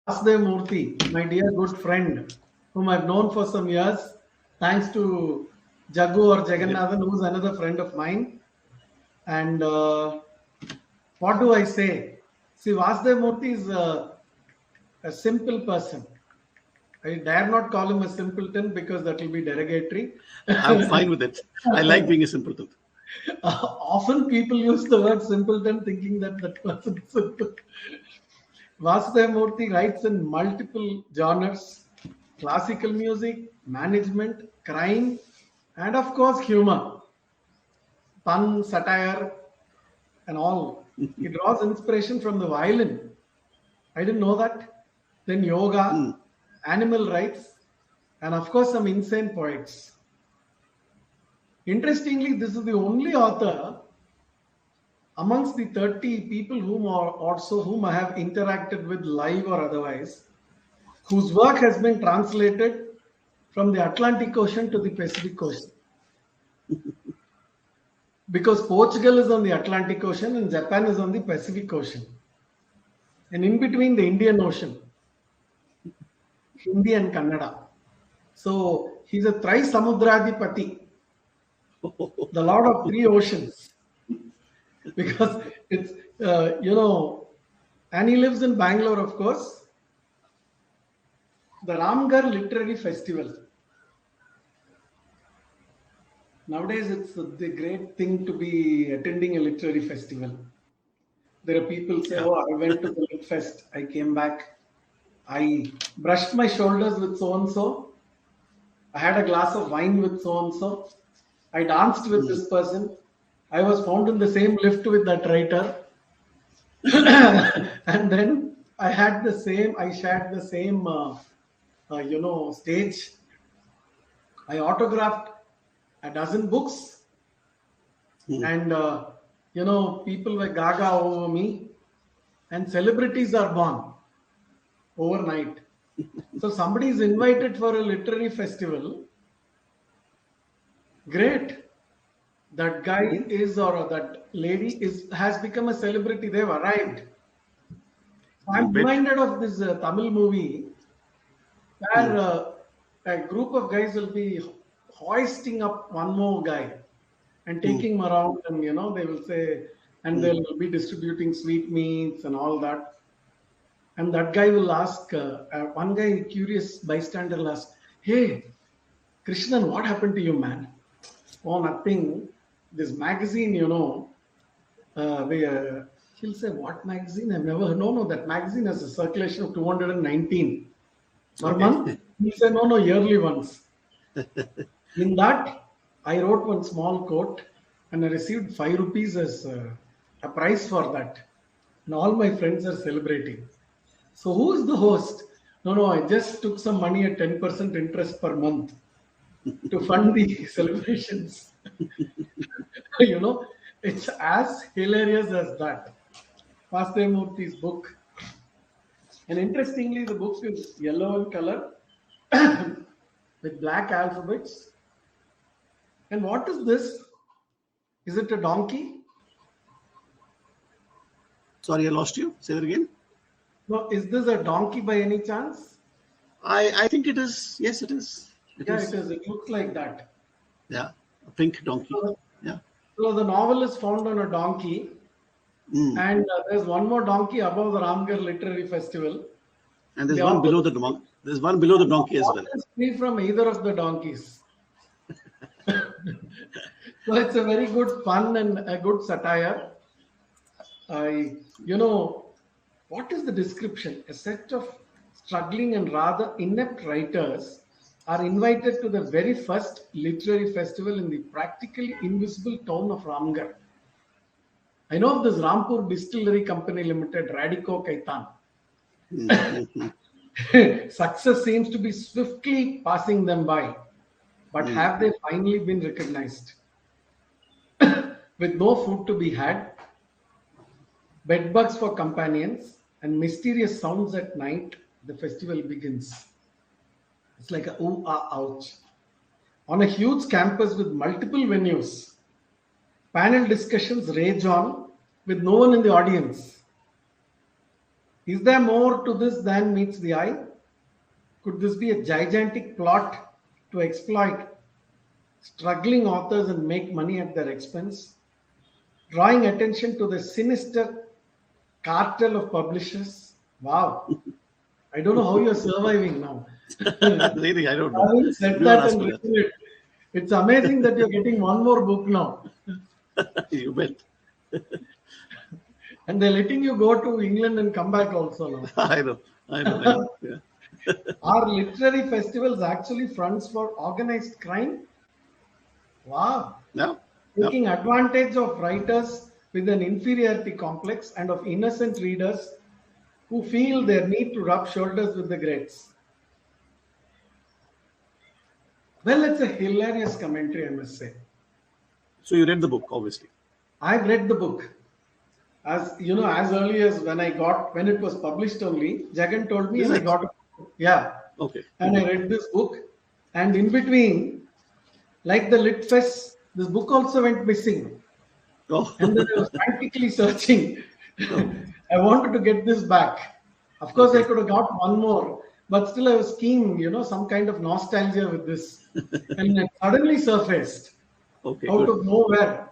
Vasudev Murthy, my dear good friend, whom I've known for some years, thanks to Jagu or Jagannathan, who's another friend of mine. And what do I say? See, Vasudev Murthy is a simple person. I dare not call him a simpleton because that will be derogatory. I'm fine with it. I like being a simpleton. Often people use the word simpleton thinking that that person is simple. Vasudev Murthy writes in multiple genres: classical music, management, crime, and of course humor, pun, satire, and all. He draws inspiration from the violin. I didn't know that. Then yoga, animal rights, and of course some insane poets. Interestingly, this is the only author amongst the 30 people whom I have interacted with live or otherwise, whose work has been translated from the Atlantic Ocean to the Pacific Ocean. Because Portugal is on the Atlantic Ocean and Japan is on the Pacific Ocean. And in between the Indian Ocean, Hindi and Kannada. So he's a Trisamudradipati, the Lord of three oceans. Because it's, and he lives in Bangalore, of course. The Ramgarh Literary Festival. Nowadays, it's the great thing to be attending a literary festival. There are people say, "Oh, I went to the Lit Fest. I came back. I brushed my shoulders with so and so. I had a glass of wine with so and so. I danced with this person. I was found in the same lift with that writer." And then I shared the same, stage. I autographed a dozen books, and people were gaga over me, and celebrities are born overnight. So somebody is invited for a literary festival. Great. That guy is, or that lady has become a celebrity. They've arrived. I'm reminded of this Tamil movie where a group of guys will be hoisting up one more guy and taking him around, and they will say, and they'll be distributing sweetmeats and all that. And that guy will ask, one guy, curious bystander, will ask, "Hey, Krishnan, what happened to you, man?" "Oh, nothing. This magazine, he'll say, "What magazine? I've never heard." No, that magazine has a circulation of 219 per month. He said, "No, yearly ones." In that, I wrote one small quote and I received 5 rupees as a prize for that. And all my friends are celebrating. So who is the host? No, I just took some money at 10% interest per month to fund the celebrations. It's as hilarious as that. Vasudev Murthy's book. And interestingly, the book is yellow in color with black alphabets. And what is this? Is it a donkey? Sorry, I lost you. Say that again. No, is this a donkey by any chance? I think it is. Yes, it is. It is. It looks like that. Yeah, a pink donkey. So the novel is found on a donkey, and there's one more donkey above the Ramgarh Literary Festival. And there's one below the donkey. There's one below the donkey as well. It's free from either of the donkeys. So it's a very good pun and a good satire. What is the description? A set of struggling and rather inept writers are invited to the very first literary festival in the practically invisible town of Ramgarh. I know of this Rampur Distillery Company Limited, Radico Kaitan. Success seems to be swiftly passing them by. But have they finally been recognized? With no food to be had, bedbugs for companions, and mysterious sounds at night, the festival begins. It's like a ooh, ah, ouch. On a huge campus with multiple venues, panel discussions rage on with no one in the audience. Is there more to this than meets the eye? Could this be a gigantic plot to exploit struggling authors and make money at their expense? Drawing attention to the sinister cartel of publishers? Wow. I don't know how you're surviving now. Really, I don't know. Having said You that ask and me that. written it, it's amazing that you're getting one more book now. You bet. And they're letting you go to England and come back also now. I know. I know. I know. Yeah. Are literary festivals actually fronts for organized crime? Wow. Yeah. Yeah. Taking advantage of writers with an inferiority complex and of innocent readers who feel their need to rub shoulders with the greats. Well, it's a hilarious commentary, I must say. So you read the book, obviously. I've read the book. As you know, as early as when it was published only, Jagan told me Is and I it? got it. Yeah. Okay. And I read this book. And in between, like the Lit Fest, this book also went missing. Oh. And then I was frantically searching. I wanted to get this back. Of course, I could have got one more, but still I was keen, some kind of nostalgia with this. And it suddenly surfaced Okay. out Good. of nowhere.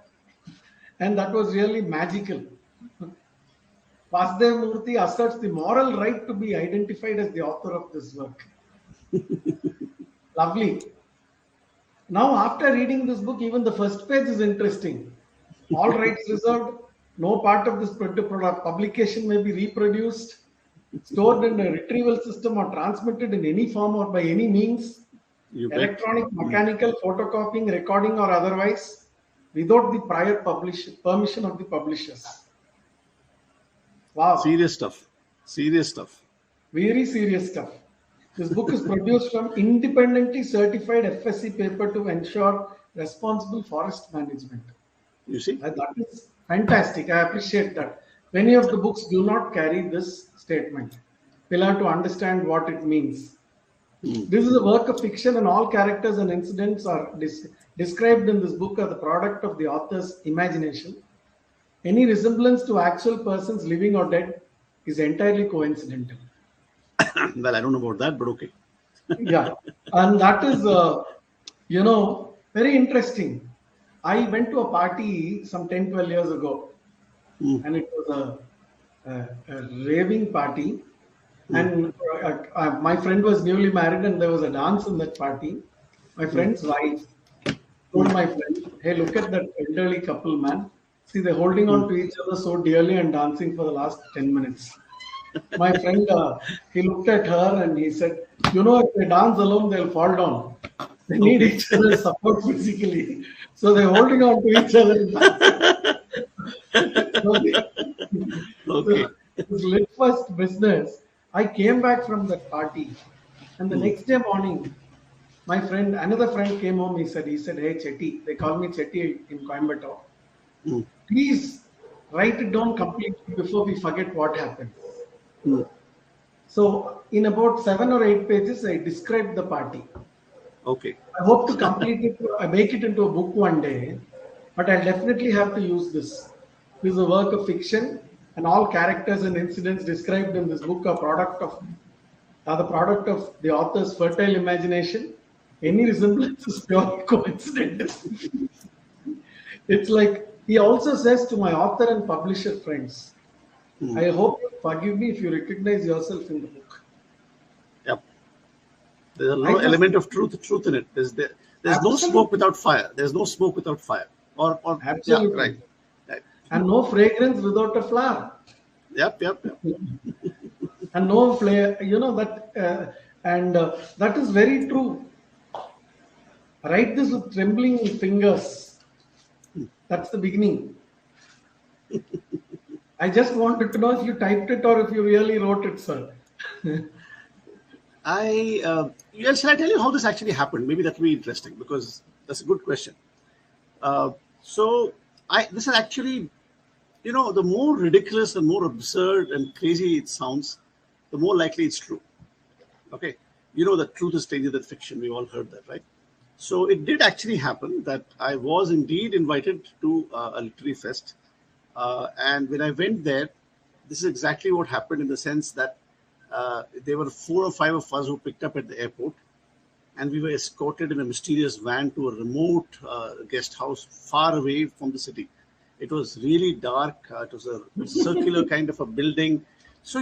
And that was really magical. Vasudev Murthy asserts the moral right to be identified as the author of this work. Lovely. Now, after reading this book, even the first page is interesting. All rights reserved. No part of this publication may be reproduced, stored in a retrieval system, or transmitted in any form or by any means, You bet. electronic, mechanical, photocopying, recording, or otherwise, without the prior permission of the publishers. Wow. Serious stuff. Serious stuff. Very serious stuff. This book is produced from independently certified FSC paper to ensure responsible forest management. You see? That is fantastic. I appreciate that. Many of the books do not carry this statement. We'll have to understand what it means. This is a work of fiction, and all characters and incidents are described in this book are the product of the author's imagination. Any resemblance to actual persons living or dead is entirely coincidental. Well, I don't know about that, but okay. Yeah, and that is, very interesting. I went to a party some 10, 12 years ago, and it was a raving party. And my friend was newly married, and there was a dance in that party. My friend's wife told my friend, "Hey, look at that elderly couple, man. See, they're holding on to each other so dearly and dancing for the last 10 minutes." My friend, he looked at her and he said, if they dance alone, they'll fall down. They need each other's support physically. So they're holding on to each other. Okay. This lit first business, I came back from that party. And the next day morning, another friend came home. He said, "Hey, Chetty," they call me Chetty in Coimbatore. "Please write it down completely before we forget what happened." So in about 7 or 8 pages, I described the party. Okay. I hope to complete it, make it into a book one day, but I'll definitely have to use this. This is a work of fiction, and all characters and incidents described in this book are the product of the author's fertile imagination. Any resemblance is purely coincidental. It's like he also says to my author and publisher friends, "I hope you forgive me if you recognize yourself in the book." Yep. There's a low element of truth in it. There's no Absolutely. smoke without fire. There's no smoke without fire. Or Absolutely. Yeah, right. And no fragrance without a flower. Yep. And no flair, that is very true. Write this with trembling fingers. That's the beginning. I just wanted to know if you typed it or if you really wrote it, sir. Shall I tell you how this actually happened? Maybe that will be interesting, because that's a good question. This is actually, the more ridiculous and more absurd and crazy it sounds, the more likely it's true. Okay. That truth is stranger than fiction. We've all heard that, right? So it did actually happen that I was indeed invited to a literary fest. And when I went there, this is exactly what happened in the sense that there were 4 or 5 of us who picked up at the airport, and we were escorted in a mysterious van to a remote guest house far away from the city. It was really dark. It was a circular kind of a building. So,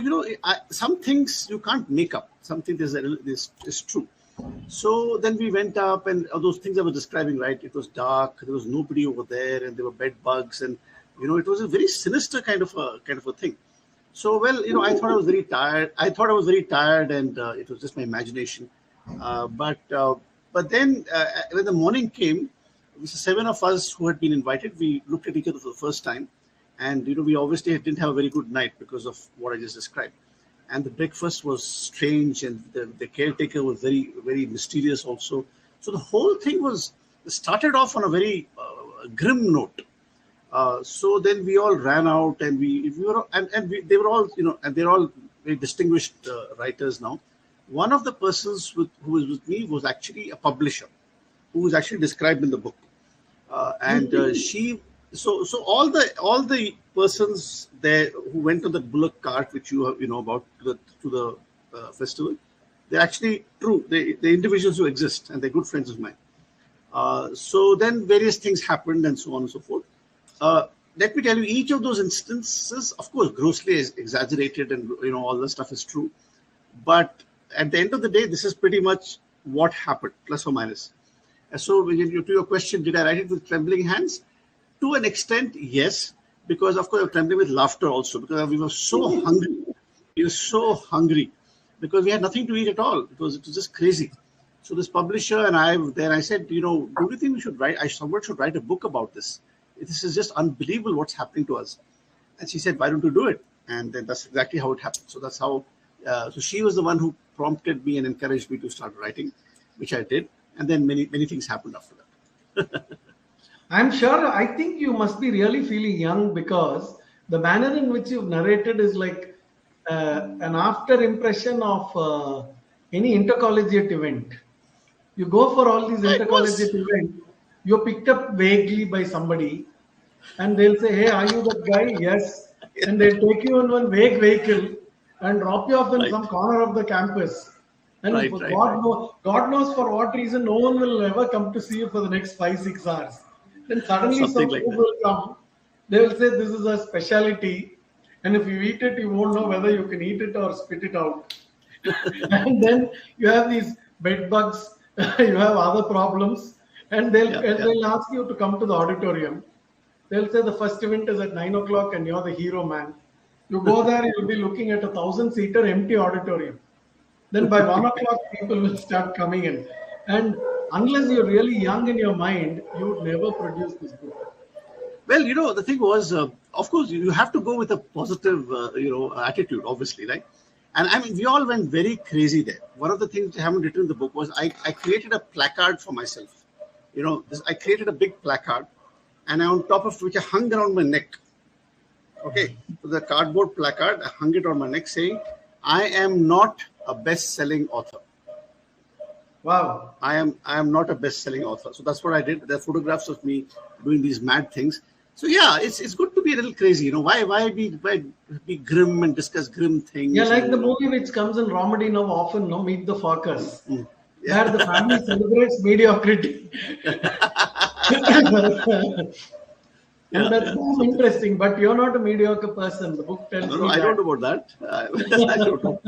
some things you can't make up. Something this is true. So then we went up, and all those things I was describing, right? It was dark. There was nobody over there, and there were bed bugs, and it was a very sinister kind of a thing. So, well, I thought I was very tired. And it was just my imagination. But then when the morning came, it was 7 of us who had been invited. We looked at each other for the first time, and we obviously didn't have a very good night because of what I just described. And the breakfast was strange, and the caretaker was very, very mysterious also. So the whole thing started off on a very grim note. So then we all ran out, and they were all, and they're all very distinguished writers now. One of the persons who was with me was actually a publisher, who was actually described in the book, and she. So all the persons there who went on the bullock cart, which you know about, to the festival, they're actually true. They're individuals who exist, and they're good friends of mine. So then various things happened, and so on and so forth. Let me tell you, each of those instances, of course, grossly exaggerated, and all the stuff is true. But at the end of the day, this is pretty much what happened, plus or minus. So to your question, did I write it with trembling hands? To an extent, yes, because of course I'm trembling with laughter also, because we were so hungry. We were so hungry because we had nothing to eat at all. It was just crazy. So this publisher and I said, do you think we should write? Someone should write a book about this. This is just unbelievable what's happening to us. And she said, why don't you do it? And then that's exactly how it happened. So that's how. So she was the one who prompted me and encouraged me to start writing, which I did. And then many things happened after that. I'm sure, I think you must be really feeling young, because the manner in which you've narrated is like an after impression of any intercollegiate event. You go for all these intercollegiate events, you're picked up vaguely by somebody, and they'll say, hey, are you that guy? Yes. And they'll take you in one vague vehicle and drop you off in some corner of the campus. And God knows for what reason, no one will ever come to see you for the next 5-6 hours. Then suddenly some food will come. They will say, this is a specialty, and if you eat it, you won't know whether you can eat it or spit it out. And then you have these bed bugs, you have other problems, and they'll ask you to come to the auditorium. They'll say the first event is at 9 o'clock and you're the hero man. You go there, you'll be looking at a 1,000-seater empty auditorium. Then by 1 o'clock, people will start coming in. And unless you're really young in your mind, you would never produce this book. Well, the thing was, of course, you have to go with a positive, attitude, obviously, right? And I mean, we all went very crazy there. One of the things I haven't written in the book was I created a placard for myself. I created a big placard, and on top of which I hung around my neck. Okay, so the cardboard placard, I hung it on my neck saying, I am not a best-selling author. Wow. I am not a best-selling author. So that's what I did. There are photographs of me doing these mad things. So yeah, it's good to be a little crazy. Why be grim and discuss grim things? Yeah, like the movie which comes in Romedy now often, Meet the Fockers. Yeah. Where the family celebrates mediocrity. And that's so interesting, but you're not a mediocre person. The book tells me I don't know about that. I don't know.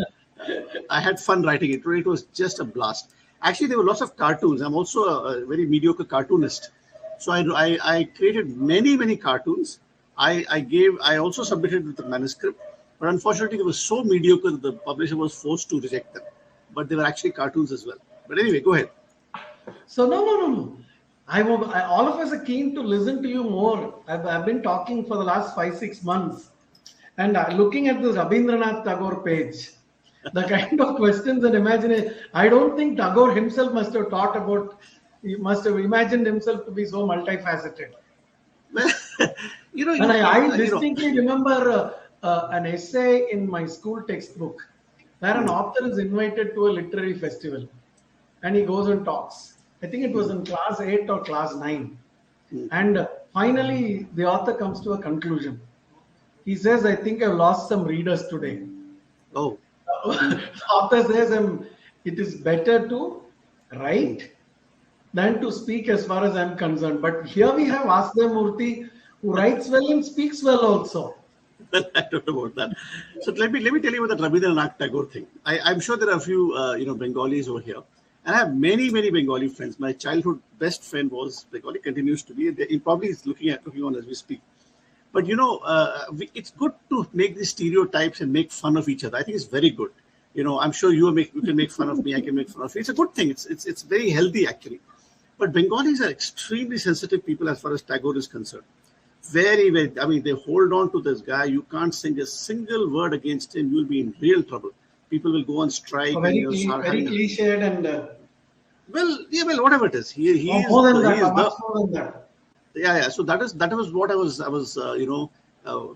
I had fun writing it. It was just a blast. Actually, there were lots of cartoons. I'm also a very mediocre cartoonist. So I created many cartoons. I also submitted with the manuscript, but unfortunately, it was so mediocre that the publisher was forced to reject them. But they were actually cartoons as well. But anyway, go ahead. So no. All of us are keen to listen to you more. I've been talking for the last 5-6 months, and looking at this Rabindranath Tagore page, the kind of questions and imagination. I don't think Tagore himself must have thought about. He must have imagined himself to be so multifaceted. I distinctly remember an essay in my school textbook where an author is invited to a literary festival, and he goes and talks. I think it was in class 8 or class 9. And finally, the author comes to a conclusion. He says, I think I've lost some readers today. Oh. Author says, it is better to Hmm. write than to speak as far as I'm concerned. But here we have Vasudev Murthy, who writes well and speaks well also. Well, I don't know about that. So let me tell you about the Rabindranath Tagore thing. I'm sure there are a few Bengalis over here, and I have many Bengali friends. My childhood best friend was Bengali, continues to be. He probably is looking on as we speak. But it's good to make these stereotypes and make fun of each other. I think it's very good. I'm sure you can make fun of me. I can make fun of you. It's a good thing. It's very healthy actually. But Bengalis are extremely sensitive people as far as Tagore is concerned. Very. I mean, they hold on to this guy. You can't sing a single word against him. You'll be in real trouble. People will go on strike So and start very having. cliched and Well, whatever it is, he is more than he that, is the much more than that. yeah. So that was what I was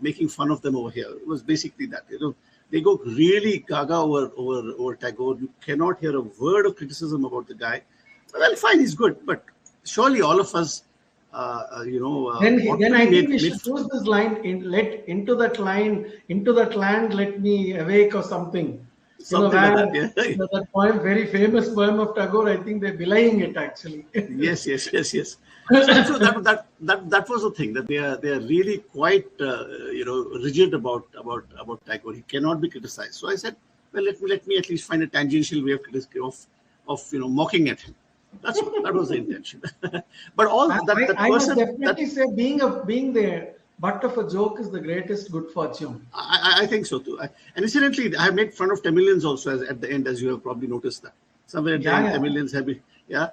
making fun of them over here. It was basically that they go really gaga over Tagore. You cannot hear a word of criticism about the guy. Well, fine, he's good, but surely all of us, ought to Then be I think made we made should use this line into that land, let me awake or something. something like Where that. Yeah. that poem, very famous poem of Tagore, I think they're belying it actually. Yes. So that was the thing, that they are really quite rigid about Tagore. He cannot be criticized. So I said, well, let me at least find a tangential way of mocking at him. That was the intention. But all that I must person that definitely say being the butt of a joke is the greatest good fortune. I think so too. And incidentally, I have made fun of Tamilians also at the end, as you have probably noticed that. Somewhere at the end, Yeah. Tamilians have been, yeah.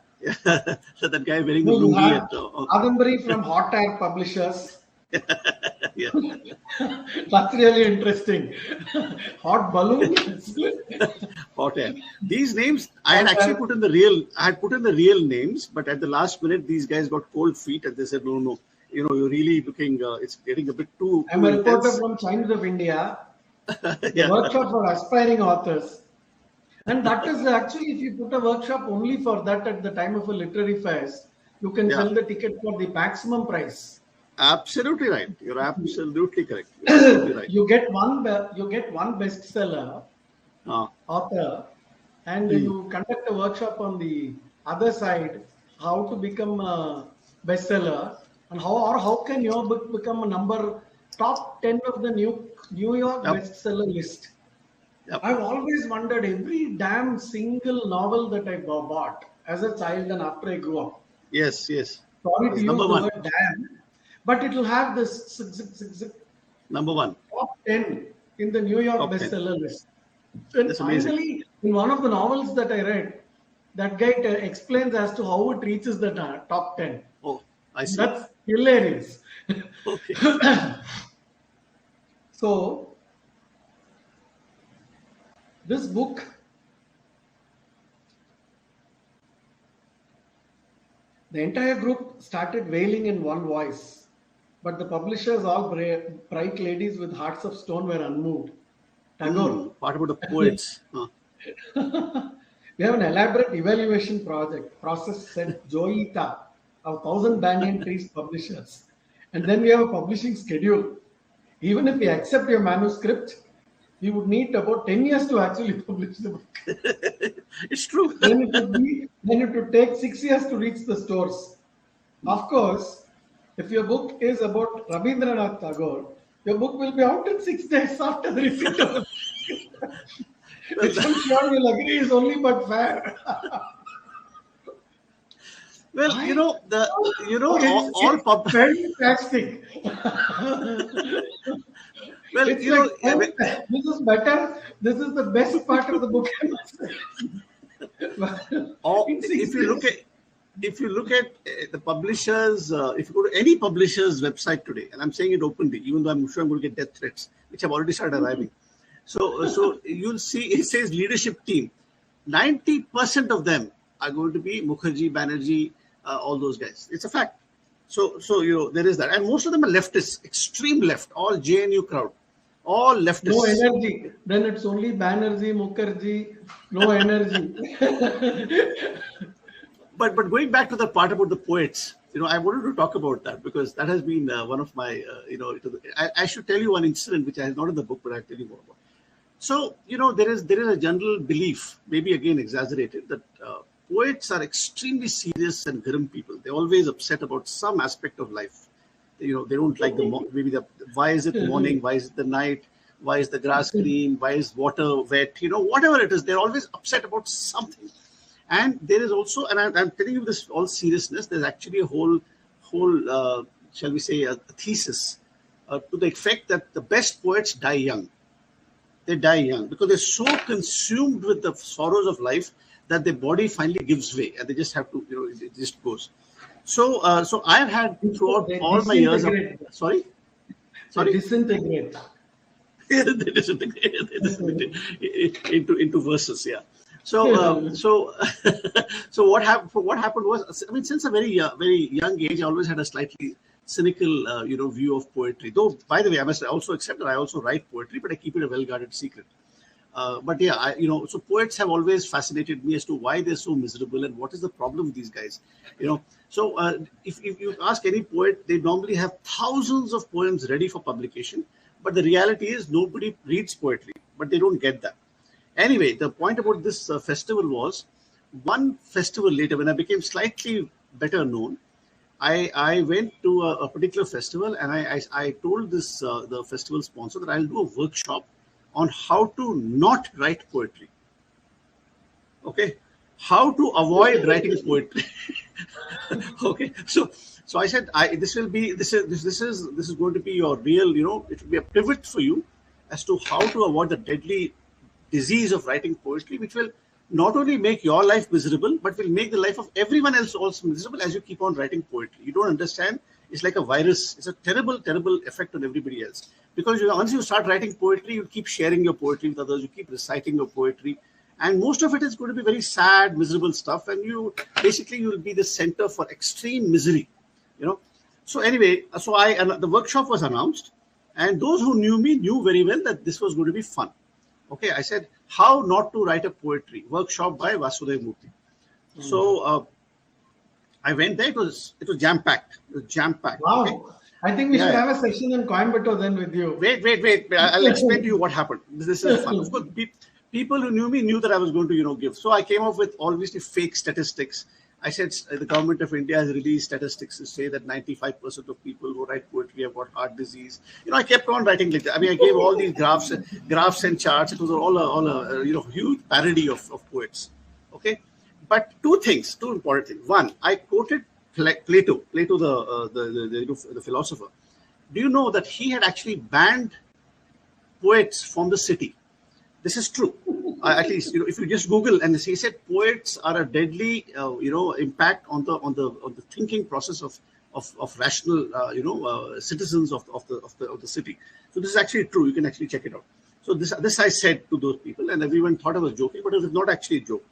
So that guy wearing the No, you lungi have at Adambari from Hot Air Publishers. yeah. That's really interesting. Hot balloon. Hot air. These names I had Hot actually air. I had put in the real names, but at the last minute these guys got cold feet and they said no. You're really looking. It's getting a bit too I'm a reporter intense. from Times of India, the Yeah. workshop for aspiring authors. And that is actually, if you put a workshop only for that at the time of a literary fest, you can Yeah. sell the ticket for the maximum price. Absolutely right. You're absolutely correct. You're absolutely right. You get one bestseller Uh, author, and hmm. you conduct a workshop on the other side, how to become a bestseller, and how can your book become a top 10 of the New York Yep. bestseller list. Yep. I've always wondered every damn single novel that I bought as a child and after I grew up. Yes. Sorry to It's use number the one. word damn, but it will have this Number one. top 10 in the New York Top 10. bestseller list. And That's amazing. finally, in one of the novels that I read, that guy explains as to how it reaches the top 10. Oh, I see. That's hilarious. Okay. So, this book, the entire group started wailing in one voice, but the publishers, all bright ladies with hearts of stone, were unmoved. Tagore. What about the poets? We have an elaborate evaluation process, said Joita of 1,000 Banyan Trees publishers. And then we have a publishing schedule. Even if we accept your manuscript, we would need about 10 years to actually publish the book. It's true. Then it would take 6 years to reach the stores. Of course, if your book is about Rabindranath Tagore, your book will be out in 6 days after the receipt of the book. Which I'm sure you'll agree is only but fair. Well, It's fantastic. well, It's like, this is better. This is the best part of the book. In 6 if you look days. at the publishers, if you go to any publisher's website today, and I'm saying it openly, even though I'm sure I'm going to get death threats, which have already started arriving. So you'll see it says leadership team. 90% of them are going to be Mukherjee, Banerjee, all those guys. It's a fact. So there is that, and most of them are leftists, extreme left, all JNU crowd, all leftists. No energy. Then it's only Banerjee, Mukherjee, no energy. But going back to the part about the poets, I wanted to talk about that because that has been one of my, I should tell you one incident which I have not in the book, but I'll tell you more about. So, there is a general belief, maybe again exaggerated, that poets are extremely serious and grim people. They're always upset about some aspect of life. They don't like maybe why is it morning? Why is it the night? Why is the grass green? Why is water wet? Whatever it is, they're always upset about something. And there is also, and I'm telling you this all seriousness, there's actually a whole, shall we say, a thesis to the effect that the best poets die young. They die young because they're so consumed with the sorrows of life that their body finally gives way and they just have to, it just goes. So I've had throughout all my years. Sorry? Disintegrate. They disintegrate into verses, yeah. So what happened was, I mean, since a very young age, I always had a slightly cynical, view of poetry. Though, by the way, I must also accept that I also write poetry, but I keep it a well-guarded secret. But yeah, so poets have always fascinated me as to why they're so miserable and what is the problem with these guys. So if you ask any poet, they normally have thousands of poems ready for publication. But the reality is nobody reads poetry, but they don't get that. Anyway, the point about this festival was, one festival later, when I became slightly better known, I went to a particular festival and I told this the festival sponsor that I'll do a workshop on how to not write poetry. Okay, how to avoid writing poetry. Okay, so I said this is going to be your real, it will be a pivot for you as to how to avoid the deadly disease of writing poetry, which will not only make your life miserable, but will make the life of everyone else also miserable as you keep on writing poetry. You don't understand. It's like a virus. It's a terrible, terrible effect on everybody else. Because once you start writing poetry, you keep sharing your poetry with others. You keep reciting your poetry. And most of it is going to be very sad, miserable stuff. And you will be the center for extreme misery. So anyway, the workshop was announced. And those who knew me knew very well that this was going to be fun. Okay, I said, how not to write a poetry workshop by Vasudev Murthy. So I went there. It was jam-packed. It was jam-packed. Wow. Okay? I think we should have a session in Coimbatore then with you. Wait. I'll explain to you what happened. This is fun. Of course, people who knew me knew that I was going to, give. So I came up with obviously fake statistics. I said the government of India has released statistics to say that 95% of people who write poetry have got heart disease. I kept on writing like that. I mean, I gave all these graphs and charts. It was all a huge parody of poets. Okay, but two important things. One, I quoted Plato, the philosopher. Do you know that he had actually banned poets from the city? This is true. At least, if you just Google, and he said poets are a deadly, impact on the thinking process of rational, citizens of the city. So this is actually true. You can actually check it out. So this I said to those people, and everyone thought I was joking, but it was not actually a joke.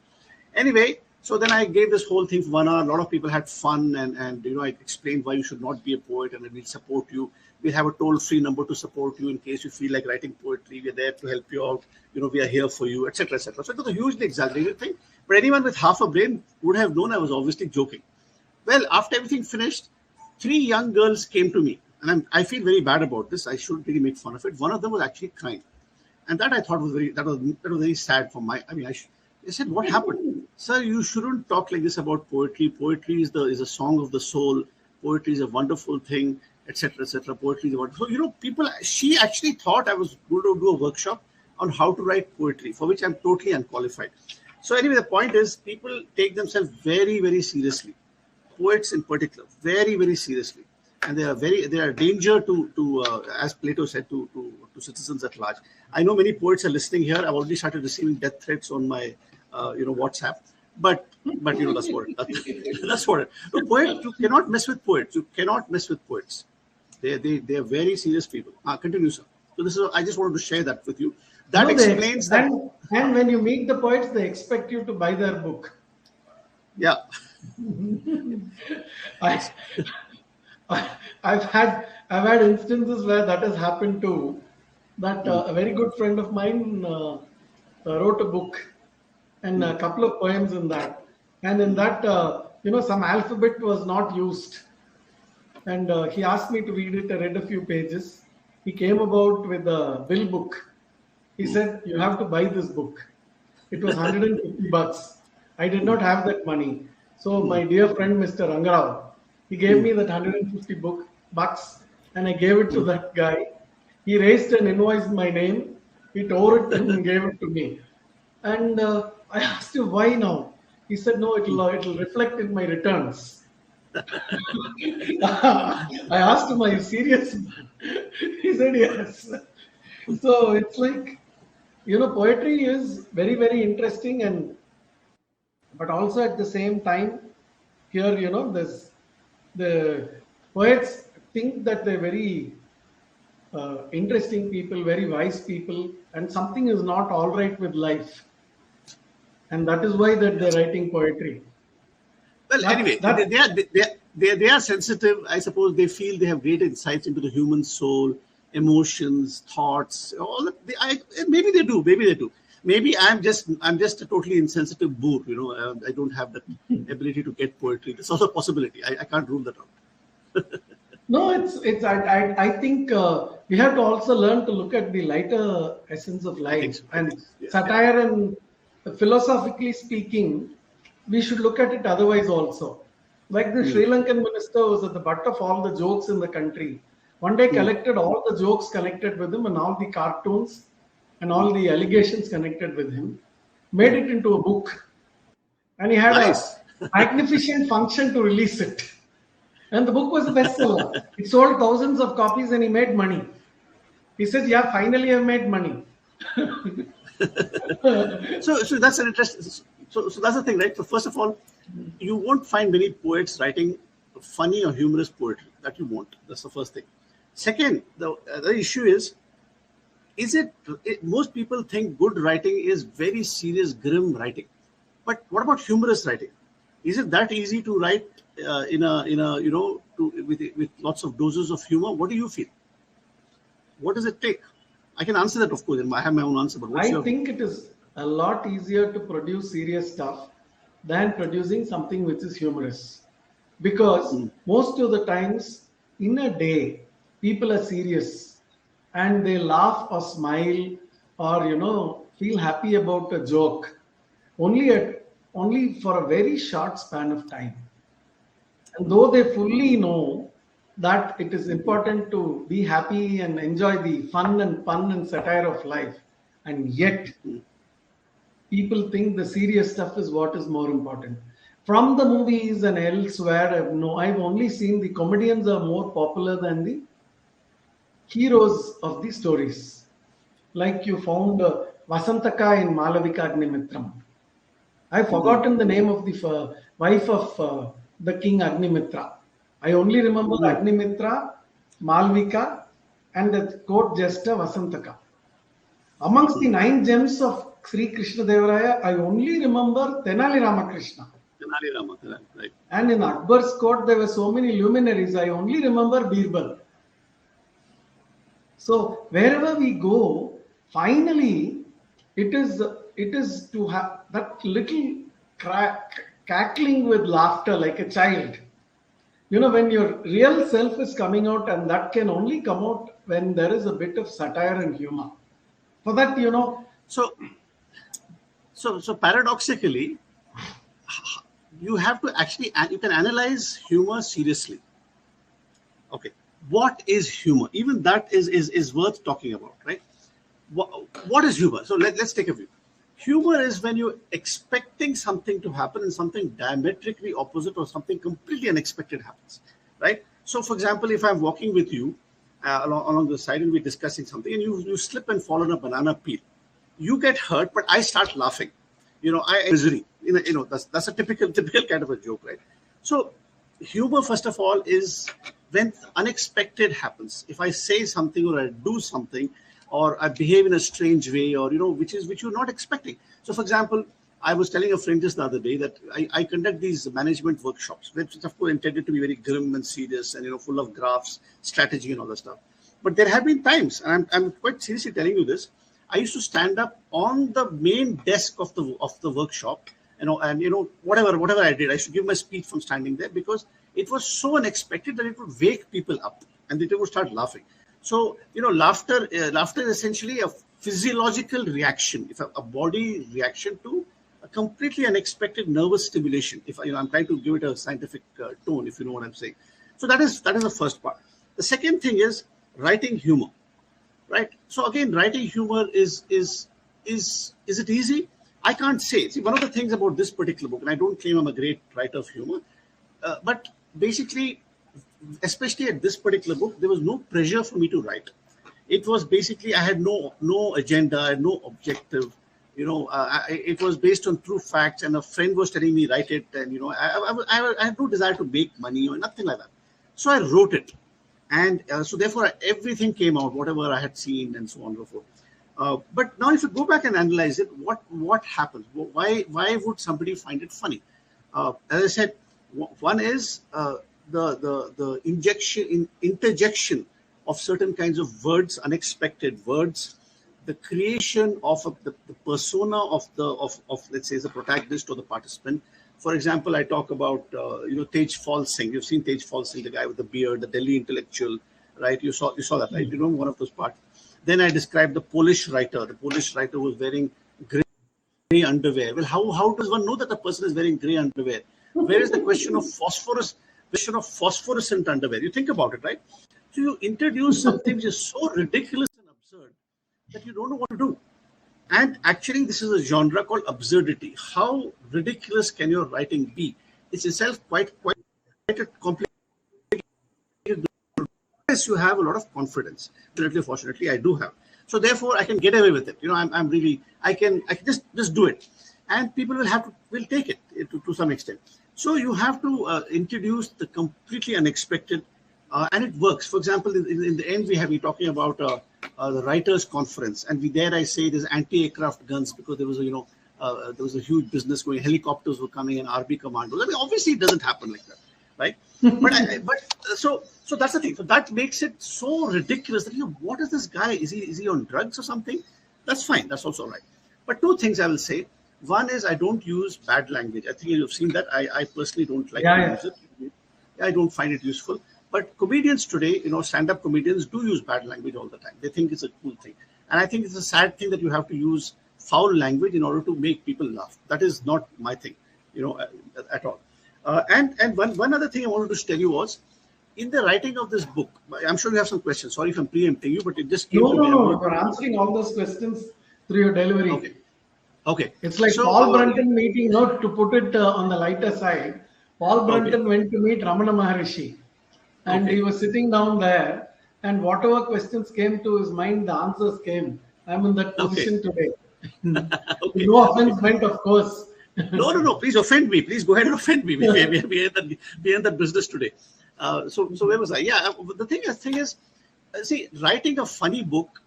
Anyway, so then I gave this whole thing for 1 hour. A lot of people had fun, and I explained why you should not be a poet, and we'll support you. We have a toll-free number to support you in case you feel like writing poetry. We're there to help you out. We are here for you, etc., etc. So it was a hugely exaggerated thing. But anyone with half a brain would have known I was obviously joking. Well, after everything finished, 3 young girls came to me, and I feel very bad about this. I shouldn't really make fun of it. One of them was actually crying, and that I thought was very sad for my. I said, what happened? Sir, you shouldn't talk like this about poetry. Poetry is a song of the soul. Poetry is a wonderful thing, etc., etc. Poetry is wonderful. So, she actually thought I was going to do a workshop on how to write poetry, for which I'm totally unqualified. So anyway, the point is, people take themselves very, very seriously. Poets in particular, very, very seriously. And they are a danger to as Plato said, to citizens at large. I know many poets are listening here. I've already started receiving death threats on my, WhatsApp. But that's what it. That's what it. No, you cannot mess with poets. You cannot mess with poets. They are very serious people. Continue, sir. So I just wanted to share that with you. That explains that. And when you meet the poets, they expect you to buy their book. Yeah. I've had instances where that has happened too. That a very good friend of mine wrote a book and a couple of poems in that, and in that some alphabet was not used, and he asked me to read it. I read a few pages. He came about with a bill book. He said, "You have to buy this book." It was 150 bucks. I did not have that money. So my dear friend, Mr. Ramgarh, he gave me that 150 bucks, and I gave it to that guy. He raised an invoice in my name. He tore it and gave it to me. And I asked him why now. He said, "No, it'll reflect in my returns." I asked him, "Are you serious?" He said, "Yes." So it's like, poetry is very, very interesting, and but also at the same time, here, this the poets think that they're very interesting people, very wise people, and something is not all right with life, and that is why that they're writing poetry. Well, That's anyway, they are sensitive. I suppose they feel they have great insights into the human soul, emotions, thoughts. All that. Maybe they do. Maybe they do. Maybe I'm just a totally insensitive boor. I don't have that ability to get poetry. That's also a possibility. I can't rule that out. No, it's. I think we have to also learn to look at the lighter essence of life, So. and Yeah. satire, and philosophically speaking, we should look at it otherwise also. Like the Sri Lankan minister was at the butt of all the jokes in the country. One day collected all the jokes connected with him and all the cartoons and all the allegations connected with him, made it into a book, and he had Nice. a magnificent function to release it. And the book was a bestseller. It sold thousands of copies and he made money. He said, "Yeah, finally I made money." So that's an interesting. So that's the thing, right? So first of all, you won't find many poets writing funny or humorous poetry. That you won't. That's the first thing. Second, the issue is most people think good writing is very serious, grim writing. But what about humorous writing? Is it that easy to write with lots of doses of humor? What do you feel? What does it take? I can answer that, of course. I have my own answer, but I think it is a lot easier to produce serious stuff than producing something which is humorous. Because most of the times in a day, people are serious and they laugh or smile or feel happy about a joke only for a very short span of time. And though they fully know that it is important to be happy and enjoy the fun and pun and satire of life, and yet people think the serious stuff is what is more important. From the movies and elsewhere, I've only seen the comedians are more popular than the heroes of the stories. Like you found Vasantaka in Malavika Agnimitram. I've forgotten the name of the wife of the king Agnimitra. I only remember Agnimitra, Malvika, and the court jester Vasantaka. Amongst the 9 gems of Sri Krishna Devaraya, I only remember Tenali Ramakrishna. Tenali Rama, right. And in Akbar's court, there were so many luminaries. I only remember Birbal. So wherever we go, finally, it is to have that little cackling with laughter like a child. When your real self is coming out, and that can only come out when there is a bit of satire and humor. For that, So paradoxically, you have to you can analyze humor seriously. Okay, what is humor? Even that is worth talking about, right? What is humor? So let's take a view. Humor is when you're expecting something to happen and something diametrically opposite or something completely unexpected happens, right? So, for example, if I'm walking with you along the side and we're discussing something, and you slip and fall on a banana peel, you get hurt, but I start laughing. Misery. That's a typical kind of a joke, right? So, humor, first of all, is when unexpected happens. If I say something or I do something, or I behave in a strange way, or which you're not expecting. So, for example, I was telling a friend just the other day that I conduct these management workshops, which is of course intended to be very grim and serious and full of graphs, strategy, and all that stuff. But there have been times, and I'm quite seriously telling you this. I used to stand up on the main desk of the workshop, and whatever I did, I should give my speech from standing there, because it was so unexpected that it would wake people up and they would start laughing. So, laughter is essentially a physiological reaction, if a body reaction to a completely unexpected nervous stimulation. If I'm trying to give it a scientific tone, if you know what I'm saying. So that is the first part. The second thing is writing humor, right? So again, writing humor is it easy? I can't say. See, one of the things about this particular book, and I don't claim I'm a great writer of humor, but basically, especially at this particular book, there was no pressure for me to write. It was basically, I had no agenda, I had no objective. It was based on true facts, and a friend was telling me write it, and I had no desire to make money or nothing like that. So I wrote it, and so therefore everything came out, whatever I had seen, and so on and so forth. But now, if you go back and analyze it, what happens? Why would somebody find it funny? As I said, one is the interjection of certain kinds of words, unexpected words, the creation of the persona of let's say the protagonist or the participant. For example, I talk about Tej Fall Singh. You've seen Tej Fall Singh, the guy with the beard, the Delhi intellectual, right? You saw that, right? One of those parts. Then I described the Polish writer. The Polish writer was wearing grey underwear. Well, how does one know that the person is wearing grey underwear? Where is the question of phosphorescent underwear? You think about it, right? So you introduce something which is so ridiculous and absurd that you don't know what to do. And actually, this is a genre called absurdity. How ridiculous can your writing be? It's itself quite a complicated. Unless you have a lot of confidence. Fortunately, I do have. So therefore, I can get away with it. I can just do it, and people will take it to some extent. So you have to introduce the completely unexpected, and it works. For example, in the end, we're talking about the writers' conference, and I say there's anti-aircraft guns because there was a huge business going. Helicopters were coming and RB commandos. I mean, obviously, it doesn't happen like that, right? So that's the thing. So that makes it so ridiculous that what is this guy? Is he on drugs or something? That's fine. That's also right. But two things I will say. One is I don't use bad language. I think you've seen that. I personally don't like to use it. I don't find it useful. But comedians today, stand-up comedians do use bad language all the time. They think it's a cool thing. And I think it's a sad thing that you have to use foul language in order to make people laugh. That is not my thing, at all. And one other thing I wanted to tell you was, in the writing of this book, I'm sure you have some questions. Sorry if I'm preempting you, but it just came to me. No. You're answering all those questions through your delivery. Okay. It's like Paul Brunton meeting, to put it on the lighter side. Paul Brunton went to meet Ramana Maharishi, and he was sitting down there, and whatever questions came to his mind, the answers came. I'm in that position today. No offense meant, of course. No. Please offend me. Please go ahead and offend me. We are in that business today. So where was I? Yeah. The thing is, see, writing a funny book,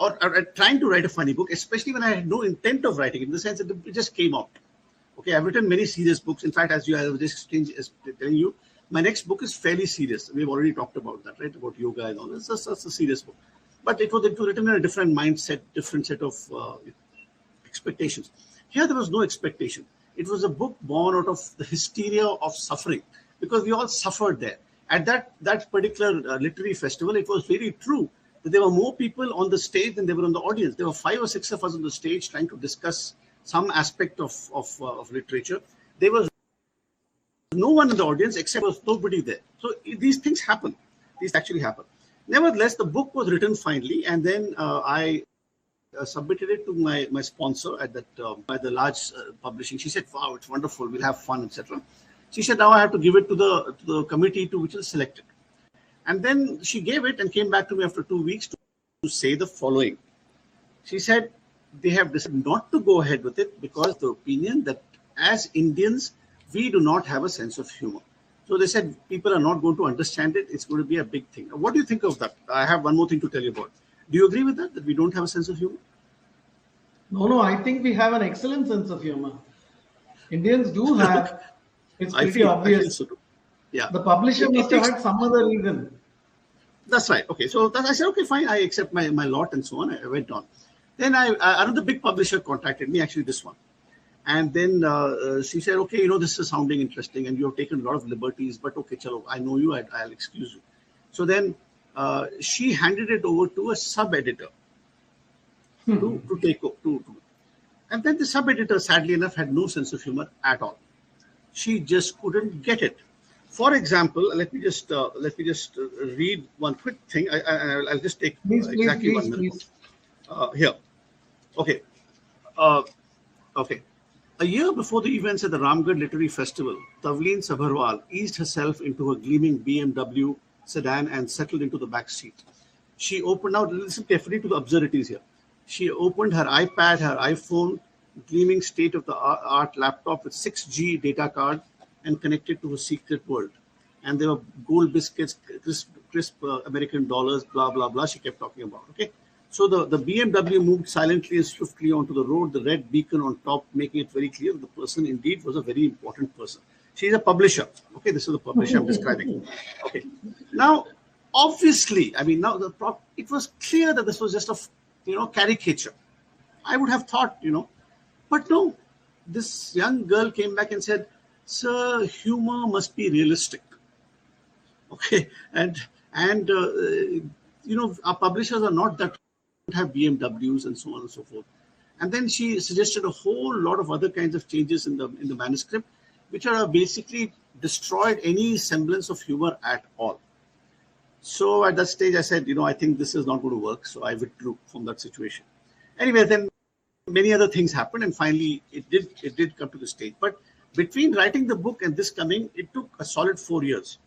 or trying to write a funny book, especially when I had no intent of writing, in the sense that it just came out. Okay, I've written many serious books. In fact, as I was just telling you, my next book is fairly serious. We've already talked about that, right? About yoga and all this. That's a serious book. But it was written in a different mindset, different set of expectations. Here, there was no expectation. It was a book born out of the hysteria of suffering, because we all suffered there. At that particular literary festival, it was very true that there were more people on the stage than there were on the audience. There were 5 or 6 of us on the stage trying to discuss some aspect of literature. There was no one in the audience except there was nobody there. So these things happen. These actually happen. Nevertheless, the book was written finally, and then I submitted it to my sponsor at that by the large publishing. She said, "Wow, it's wonderful. We'll have fun, etc." She said, "Now I have to give it to the committee which will select it." And then she gave it and came back to me after 2 weeks to say the following. She said, they have decided not to go ahead with it because the opinion that as Indians, we do not have a sense of humor. So they said people are not going to understand it. It's going to be a big thing. What do you think of that? I have one more thing to tell you about. Do you agree with that we don't have a sense of humor? No, I think we have an excellent sense of humor. Indians do have. It's pretty obvious. I feel so too. Yeah. The publisher must have had some other reason. That's right. Okay. So I said, okay, fine. I accept my lot and so on. I went on. Then another big publisher contacted me, actually this one. And then she said, okay, this is sounding interesting and you have taken a lot of liberties, but okay, chalo, I know you, I'll excuse you. So then she handed it over to a sub-editor to take over. And then the sub-editor, sadly enough, had no sense of humor at all. She just couldn't get it. For example, let me just read one quick thing. I'll just take exactly 1 minute. Here. Okay. Okay. A year before the events at the Ramgarh Literary Festival, Tavleen Sabharwal eased herself into a gleaming BMW sedan and settled into the back seat. She opened out, listen carefully to the absurdities here. She opened her iPad, her iPhone, gleaming state-of-the-art laptop with 6G data card and connected to a secret world. And there were gold biscuits, crisp American dollars, blah, blah, blah. She kept talking about, okay? So the BMW moved silently and swiftly onto the road, the red beacon on top, making it very clear the person indeed was a very important person. She's a publisher. Okay, this is the publisher I'm describing. Okay. Now, obviously, I mean, now it was clear that this was just a caricature. I would have thought, but no, this young girl came back and said, sir, humor must be realistic. Okay, and our publishers are not that have BMWs and so on and so forth. And then she suggested a whole lot of other kinds of changes in the manuscript, which are basically destroyed any semblance of humor at all. So at that stage, I said, I think this is not going to work. So I withdrew from that situation. Anyway, then many other things happened, and finally it did come to the stage. But between writing the book and this coming, it took a solid 4 years.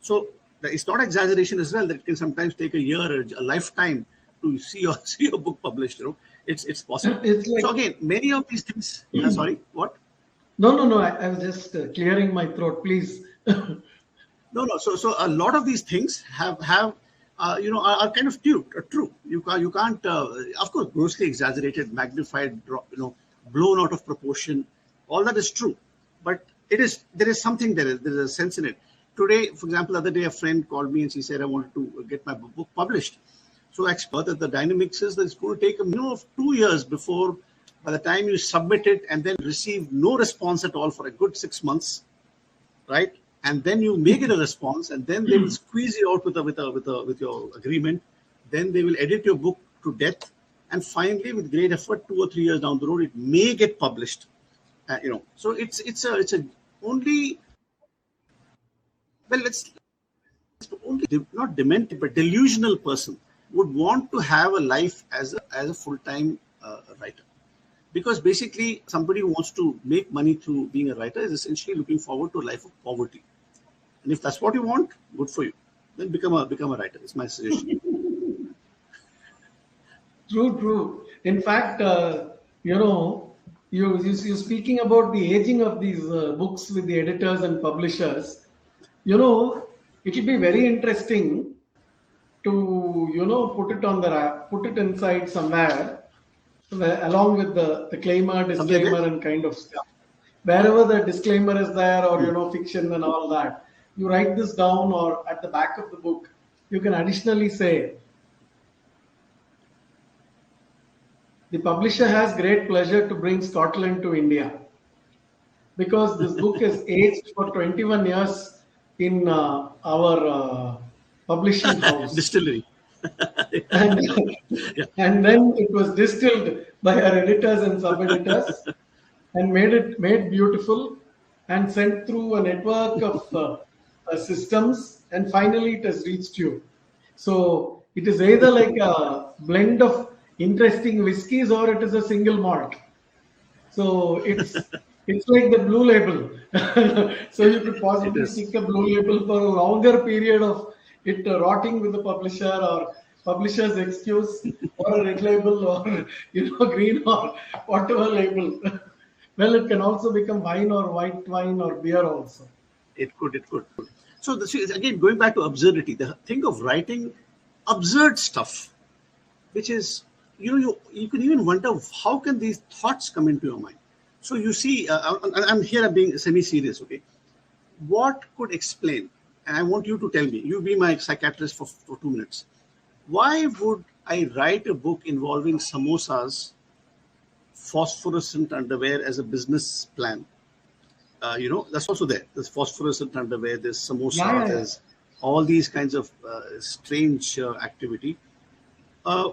So it's not exaggeration as well that it can sometimes take a year or a lifetime to see your book published. It's possible. It's like, so again, many of these things. Sorry, what? No. I was just clearing my throat, please. No. So a lot of these things are kind of true. You can't, of course, grossly exaggerated, magnified, blown out of proportion. All that is true, but there is something there is a sense in it. Today, for example, the other day, a friend called me and she said, I wanted to get my book published. So I expect that the dynamics is that it's going to take a minimum of 2 years before, by the time you submit it and then receive no response at all for a good 6 months, right? And then you make it a response, and then they will squeeze you out with your agreement. Then they will edit your book to death, and finally, with great effort, 2 or 3 years down the road, it may get published. So it's a only. Well, let's only not demented, but delusional person would want to have a life as a full-time writer, because basically somebody who wants to make money through being a writer is essentially looking forward to a life of poverty. And if that's what you want, good for you. Then become a writer. It's my suggestion. True. In fact, you're speaking about the aging of these books with the editors and publishers. It will be very interesting to put it inside somewhere along with the disclaimer and kind of stuff. Wherever the disclaimer is there, or fiction and all that, you write this down, or at the back of the book, you can additionally say, the publisher has great pleasure to bring Scotland to India, because this book is aged for 21 years in our publishing house. Distillery. And then it was distilled by our editors and sub-editors and made beautiful and sent through a network of systems, and finally it has reached you. So it is either like a blend of interesting whiskies, or it is a single malt. So it's like the blue label. So you could possibly stick a blue label for a longer period of it rotting with the publisher, or publisher's excuse, or a red label, or green, or whatever label. Well, it can also become wine, or white wine, or beer also. It could. So this is, again, going back to absurdity, the thing of writing absurd stuff, which is, you can even wonder, how can these thoughts come into your mind? So you see, I'm being semi-serious, okay? What could explain, and I want you to tell me, you be my psychiatrist for 2 minutes. Why would I write a book involving samosas phosphorescent underwear as a business plan. That's also there. There's phosphorescent underwear, there's Yeah, samosa, yeah, yeah. there's all these kinds of strange activity. Uh,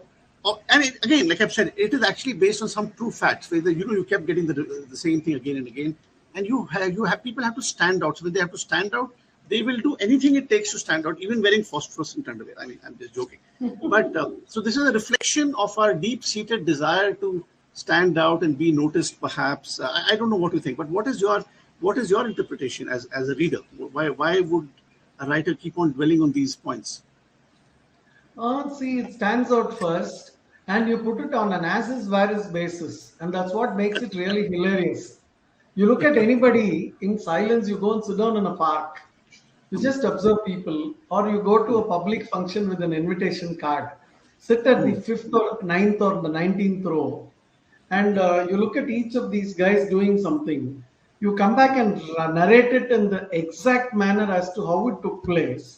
and again, like I've said, it is actually based on some true facts. Where you kept getting the same thing again and again, and you have people have to stand out. So when they have to stand out, they will do anything it takes to stand out, even wearing phosphorescent underwear. I mean, I'm just joking, but so this is a reflection of our deep-seated desire to stand out and be noticed. Perhaps I don't know what you think, but what is your interpretation as a reader? Why would a writer keep on dwelling on these points? See, it stands out first, and you put it on an as is where is basis, and that's what makes it really hilarious. You look at anybody in silence, you go and sit down in a park, you just observe people, or you go to a public function with an invitation card, sit at the fifth or ninth or the 19th row, and you look at each of these guys doing something. You come back and narrate it in the exact manner as to how it took place.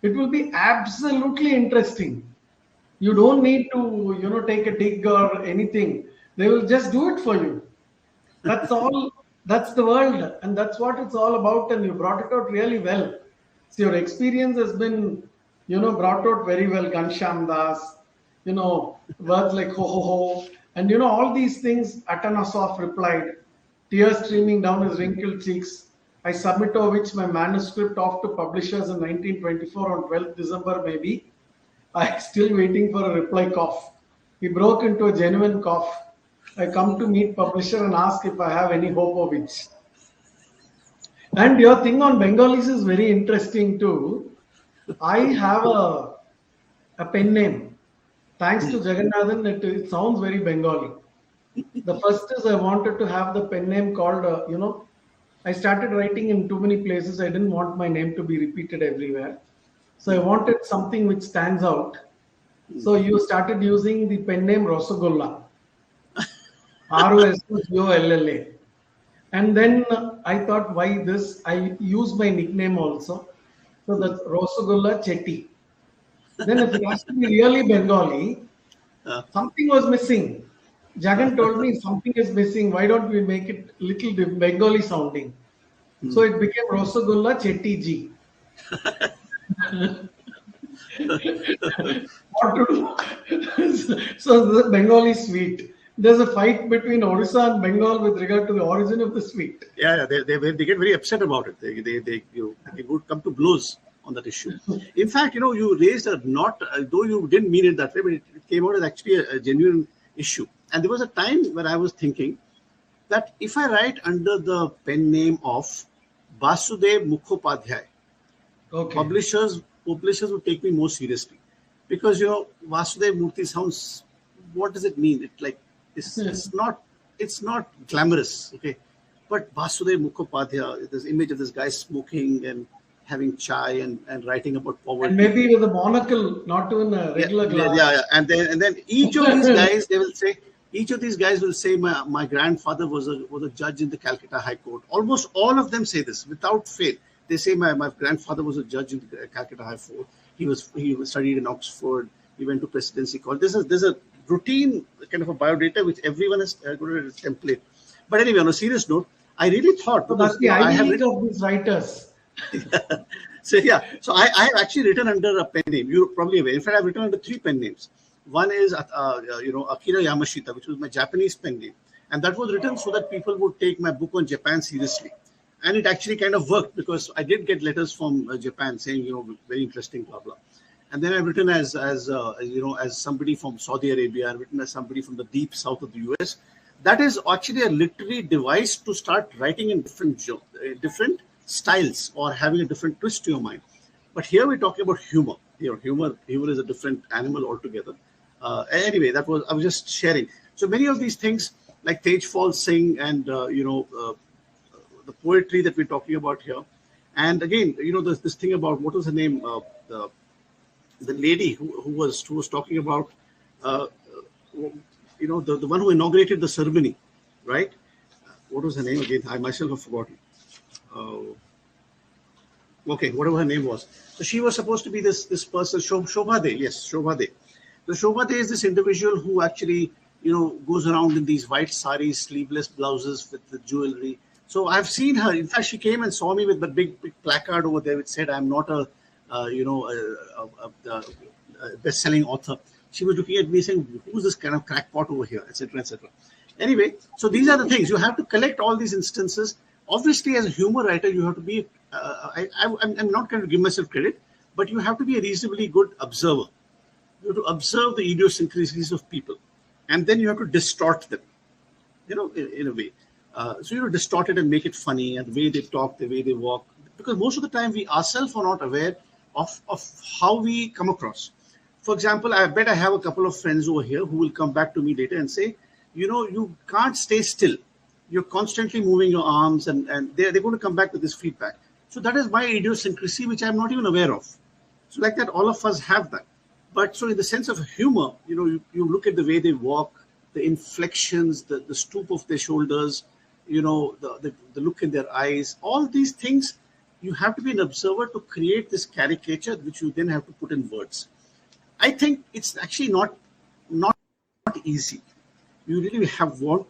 It will be absolutely interesting. You don't need to, take a dig or anything. They will just do it for you. That's all. That's the world, and that's what it's all about. And you brought it out really well. So your experience has been, brought out very well. Gansham Das, words like ho ho ho, and all these things. Atanasoff replied, tears streaming down his wrinkled cheeks. I submit of which my manuscript off to publishers in 1924 on 12th December maybe. I'm still waiting for a reply cough. He broke into a genuine cough. I come to meet publisher and ask if I have any hope of it. And your thing on Bengalis is very interesting too. I have a pen name. Thanks to Jagannathan, it sounds very Bengali. The first is I wanted to have the pen name called, I started writing in too many places. I didn't want my name to be repeated everywhere. So I wanted something which stands out. So you started using the pen name Rosagolla, Rosogolla. And then I thought, why this? I use my nickname also. So that's Rosagolla Chetty. Then if it has to be really Bengali, Uh, something was missing. Jagan told me something is missing. Why don't we make it little Bengali sounding? So it became Rosagolla Chetty Ji. What to do? So the Bengali sweet. There's a fight between Odisha and Bengal with regard to the origin of the sweet. yeah, they get very upset about it. They would come to blows on that issue. In fact, you raised a not, though you didn't mean it that way, but it came out as actually a genuine issue. And there was a time when I was thinking that if I write under the pen name of Vasudev Mukhopadhyay, Okay. publishers would take me more seriously, because Vasudev Murthy sounds. What does it mean? It's not glamorous, okay. But Vasudev Mukhopadhyay, this image of this guy smoking and having chai and writing about poverty. And maybe with a monocle, not even a regular glass. Yeah. And then each of these guys, will say my grandfather was a judge in the Calcutta High Court. Almost all of them say this without fail. They say my grandfather was a judge in the Calcutta High Court. He studied in Oxford. He went to presidency college. There's a routine kind of a biodata which everyone has got a template. But anyway, on a serious note, I really thought, So that's the idea of these writers. So I have actually written under a pen name. You're probably aware. In fact, I've written under 3 pen names. One is Akira Yamashita, which was my Japanese pen name, and that was written so that people would take my book on Japan seriously. And it actually kind of worked, because I did get letters from Japan saying, very interesting, blah blah. And then I've written as somebody from Saudi Arabia. I've written as somebody from the deep south of the US. That is actually a literary device to start writing in different styles, or having a different twist to your mind. But here we're talking about humor. Humor is a different animal altogether. Anyway, I was just sharing. So many of these things, like Tejpal Singh and the poetry that we're talking about here. And again, there's this thing about, what was her name? The lady who was talking about, the one who inaugurated the ceremony, right? What was her name again? I myself have forgotten. Okay, whatever her name was. So she was supposed to be this person, Shobha De. Yes, Shobha De. So Shobha De is this individual who actually, goes around in these white saris, sleeveless blouses with the jewelry. So I've seen her. In fact, she came and saw me with the big placard over there which said, "I'm not a, best-selling author." She was looking at me saying, "Who's this kind of crackpot over here?" etc., etc. Anyway, so these are the things. You have to collect all these instances. Obviously, as a humor writer, you have to be. I'm not going to give myself credit, but you have to be a reasonably good observer. You have to observe the idiosyncrasies of people, and then you have to distort them, in a way. So distort it and make it funny, and the way they talk, the way they walk, because most of the time we ourselves are not aware of how we come across. For example, I bet I have a couple of friends over here who will come back to me later and say, you can't stay still. You're constantly moving your arms, and they're going to come back with this feedback. So that is my idiosyncrasy, which I'm not even aware of. So like that, all of us have that. But so in the sense of humor, you look at the way they walk, the inflections, the stoop of their shoulders, the look in their eyes, all these things, you have to be an observer to create this caricature, which you then have to put in words. I think it's actually not easy. You really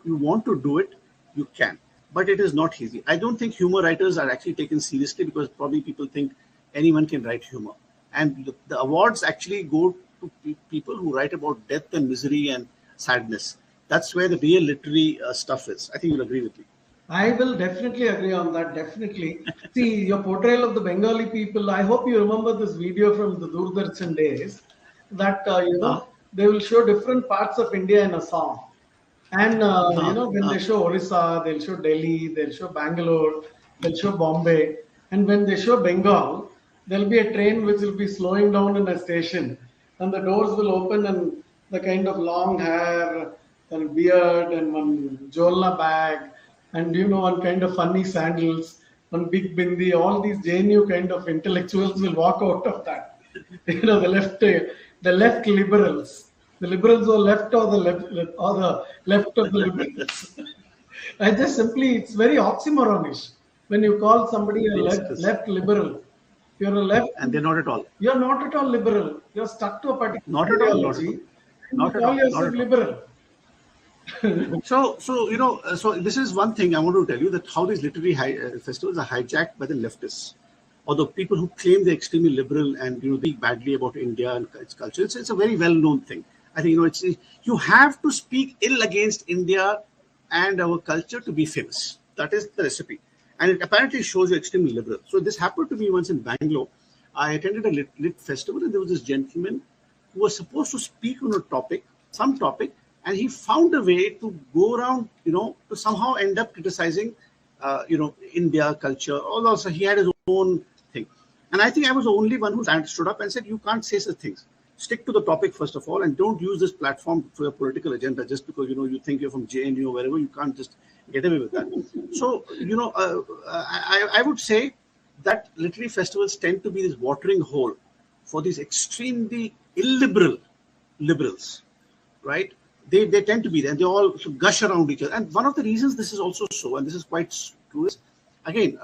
you want to do it, you can, but it is not easy. I don't think humor writers are actually taken seriously because probably people think anyone can write humor. And the awards actually go to people who write about death and misery and sadness. That's where the real literary stuff is. I think you'll agree with me. I will definitely agree on that. Definitely. See, your portrayal of the Bengali people, I hope you remember this video from the Doordarshan days that, they will show different parts of India in a song. And, when they show Orissa, they'll show Delhi, they'll show Bangalore, they'll show Bombay. And when they show Bengal, there'll be a train which will be slowing down in a station. And the doors will open and the kind of long hair and beard and one jolna bag and, one kind of funny sandals, one big bindi, all these JNU kind of intellectuals will walk out of that. The left liberals. The liberals are left or the left of the liberals. It's very oxymoronish. When you call somebody a left liberal, you're a left. And they're not at all. You're not at all liberal. You're stuck to a particular not at all, ideology. Not at all. You call yourself liberal. So this is one thing I want to tell you, that how these literary festivals are hijacked by the leftists, or the people who claim they're extremely liberal and speak badly about India and its culture. It's a very well-known thing. I think you have to speak ill against India and our culture to be famous. That is the recipe, and it apparently shows you're extremely liberal. So this happened to me once in Bangalore. I attended a lit festival, and there was this gentleman who was supposed to speak on some topic, and he found a way to go around, to somehow end up criticizing, India culture. Also, he had his own thing, and I think I was the only one who stood up and said, "You can't say such things. Stick to the topic first of all, and don't use this platform for your political agenda just because you think you're from JNU or wherever. You can't just get away with that." So I would say that literary festivals tend to be this watering hole for these extremely illiberal liberals, right? They tend to be there, and they all gush around each other. And one of the reasons this is also so, and this is quite true, is again,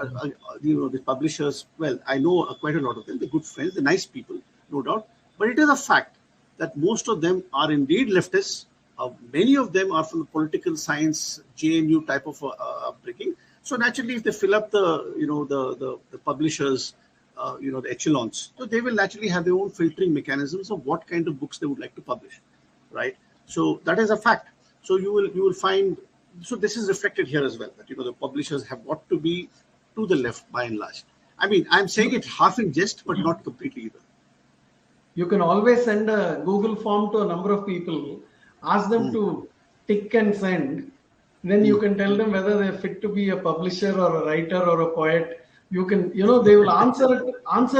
the publishers. Well, I know quite a lot of them. They're good friends. They're nice people, no doubt. But it is a fact that most of them are indeed leftists. Many of them are from the political science JNU type of upbringing. So naturally, if they fill up the publishers, the echelons, so they will naturally have their own filtering mechanisms of what kind of books they would like to publish, right? So that is a fact. So you will find. So this is reflected here as well, that the publishers have got to be to the left by and large. I mean, I'm saying it half in jest, but not completely either. You can always send a Google form to a number of people, ask them to tick and send. Then you can tell them whether they're fit to be a publisher or a writer or a poet. You can, they will answer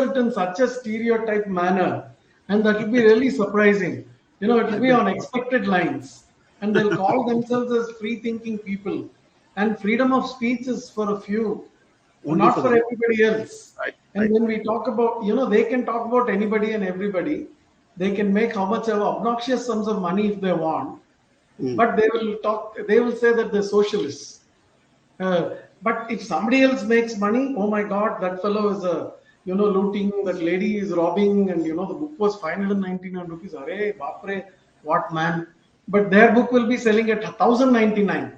it in such a stereotype manner, and that will be really surprising. It will be on expected lines, and they'll call themselves as free-thinking people. And freedom of speech is for a few, not for everybody else. Right. And when we talk about, they can talk about anybody and everybody. They can make how much of obnoxious sums of money if they want, but they will say that they're socialists. But if somebody else makes money, oh my God, that fellow is looting, that lady is robbing, and the book was 599 rupees. Arey, bapre, what man? but their book will be selling at 1099.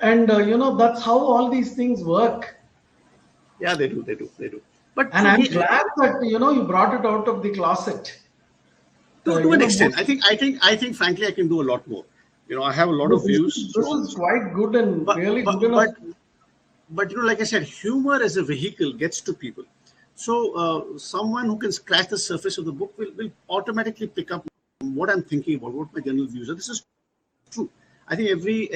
And that's how all these things work. Yeah, they do, they do, they do. But And for I'm me, glad that you brought it out of the closet. to an extent, Most, I think, frankly, I can do a lot more. I have a lot no, of views, this so on and is so forth. quite good and But really but good enough. but like I said, humor as a vehicle gets to people. So someone who can scratch the surface of the book will automatically pick up what I'm thinking about, what my general views are. This is true. I think every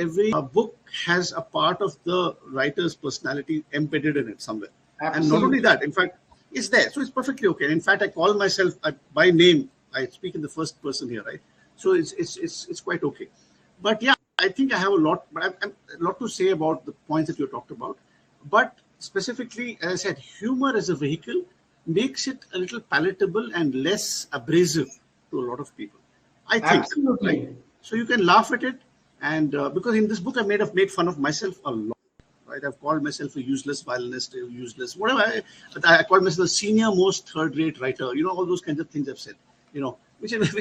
book has a part of the writer's personality embedded in it somewhere, and not only Absolutely. that, in fact, it's there, so it's perfectly okay. And in fact, I call myself by name. I speak in the first person here, right? So it's quite okay. But yeah, I think I have a lot, but I'm a lot to say about the points that you talked about. But specifically, as I said, humor as a vehicle makes it a little palatable and less abrasive to a lot of people, I think, right? Absolutely. So you can laugh at it, and because in this book I made fun of myself a lot. Right, I've called myself a useless violinist, a useless whatever. I called myself the senior most third-rate writer. All those kinds of things I've said. Which is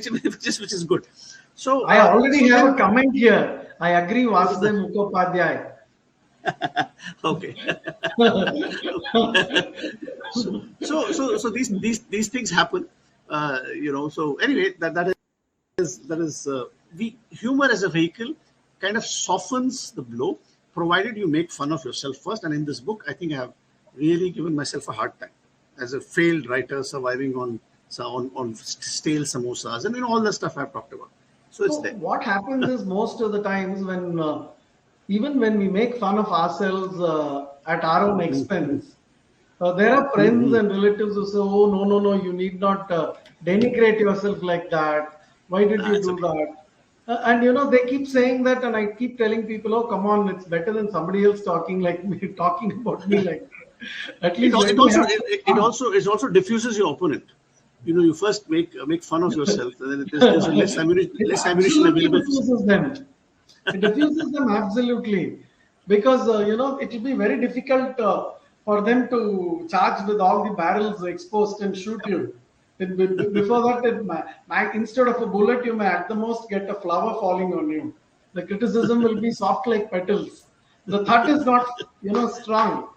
which is good. So I already so have a then comment here. I agree, what is that? Vasudev Mukhopadhyay. Okay. So these things happen. So anyway, that is the humor as a vehicle kind of softens the blow, provided you make fun of yourself first. And in this book, I think I have really given myself a hard time as a failed writer surviving on stale samosas and all the stuff I've talked about. So it's So there. what happens is most of the times when even when we make fun of ourselves at our own expense, there are friends and relatives who say, "Oh no, no, no! You need not denigrate yourself like that. Why did you It's do okay. that?" And they keep saying that, and I keep telling people, "Oh, come on! It's better than somebody else talking like me, talking about me like that. At It, least al- let it me also have it, some it fun." also it also diffuses your opponent. You first make fun of yourself, and then there's a It less ammunition absolutely available for diffuses them. It diffuses them absolutely because it will be very difficult for them to charge with all the barrels exposed and shoot you. Before that, instead of a bullet, you may at the most get a flower falling on you. The criticism will be soft like petals. The thought is not strong.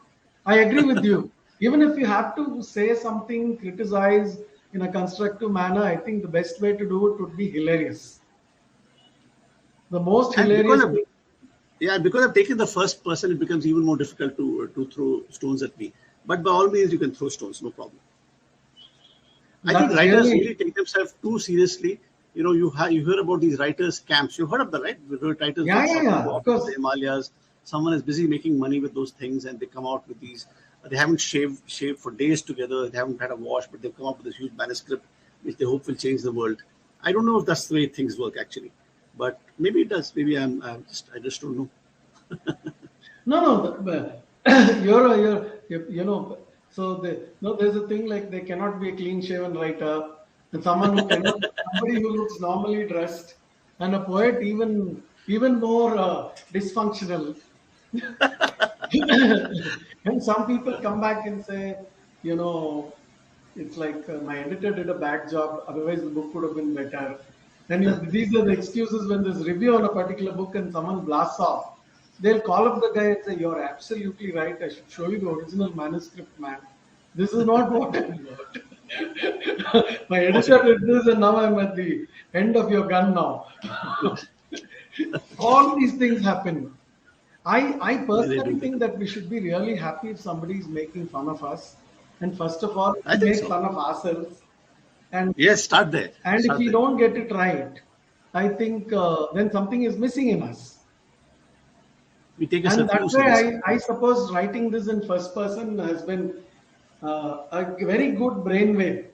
I agree with you. Even if you have to say something, criticize in a constructive manner, I think the best way to do it would be hilarious. The most and because hilarious of thing. yeah, because I've taken the first person, it becomes even more difficult to throw stones at me. But by all means, you can throw stones, no problem. I think That's writers really, really take themselves too seriously. You hear about these writers' camps. You've heard of that, right? You've heard writers yeah, yeah, go yeah, of off into the course. Himalayas. Someone is busy making money with those things, and they come out with these. They haven't shaved for days together. They haven't had a wash, but they've come up with this huge manuscript, which they hope will change the world. I don't know if that's the way things work actually, but maybe it does. Maybe I just don't know. No, no, so no, there's a thing like they cannot be a clean shaven writer, and somebody who looks normally dressed, and a poet even more dysfunctional. And some people come back and say, you know, it's like my editor did a bad job, otherwise the book would have been better. And these are the excuses when there's review on a particular book and someone blasts off. They'll call up the guy and say, "You're absolutely right. I should show you the original manuscript, man. This is not what I wrote. My editor Possible. did this, and now I'm at the end of your gun now." All these things happen. I They personally do. They think do. that we should be really happy if somebody is making fun of us. And first of all, I we think make so. fun of ourselves. And Yes, start there. and if Start we there. don't get it right, I think then something is missing in us. We take And ourselves too that's seriously. why I suppose writing this in first person has been a very good brainwave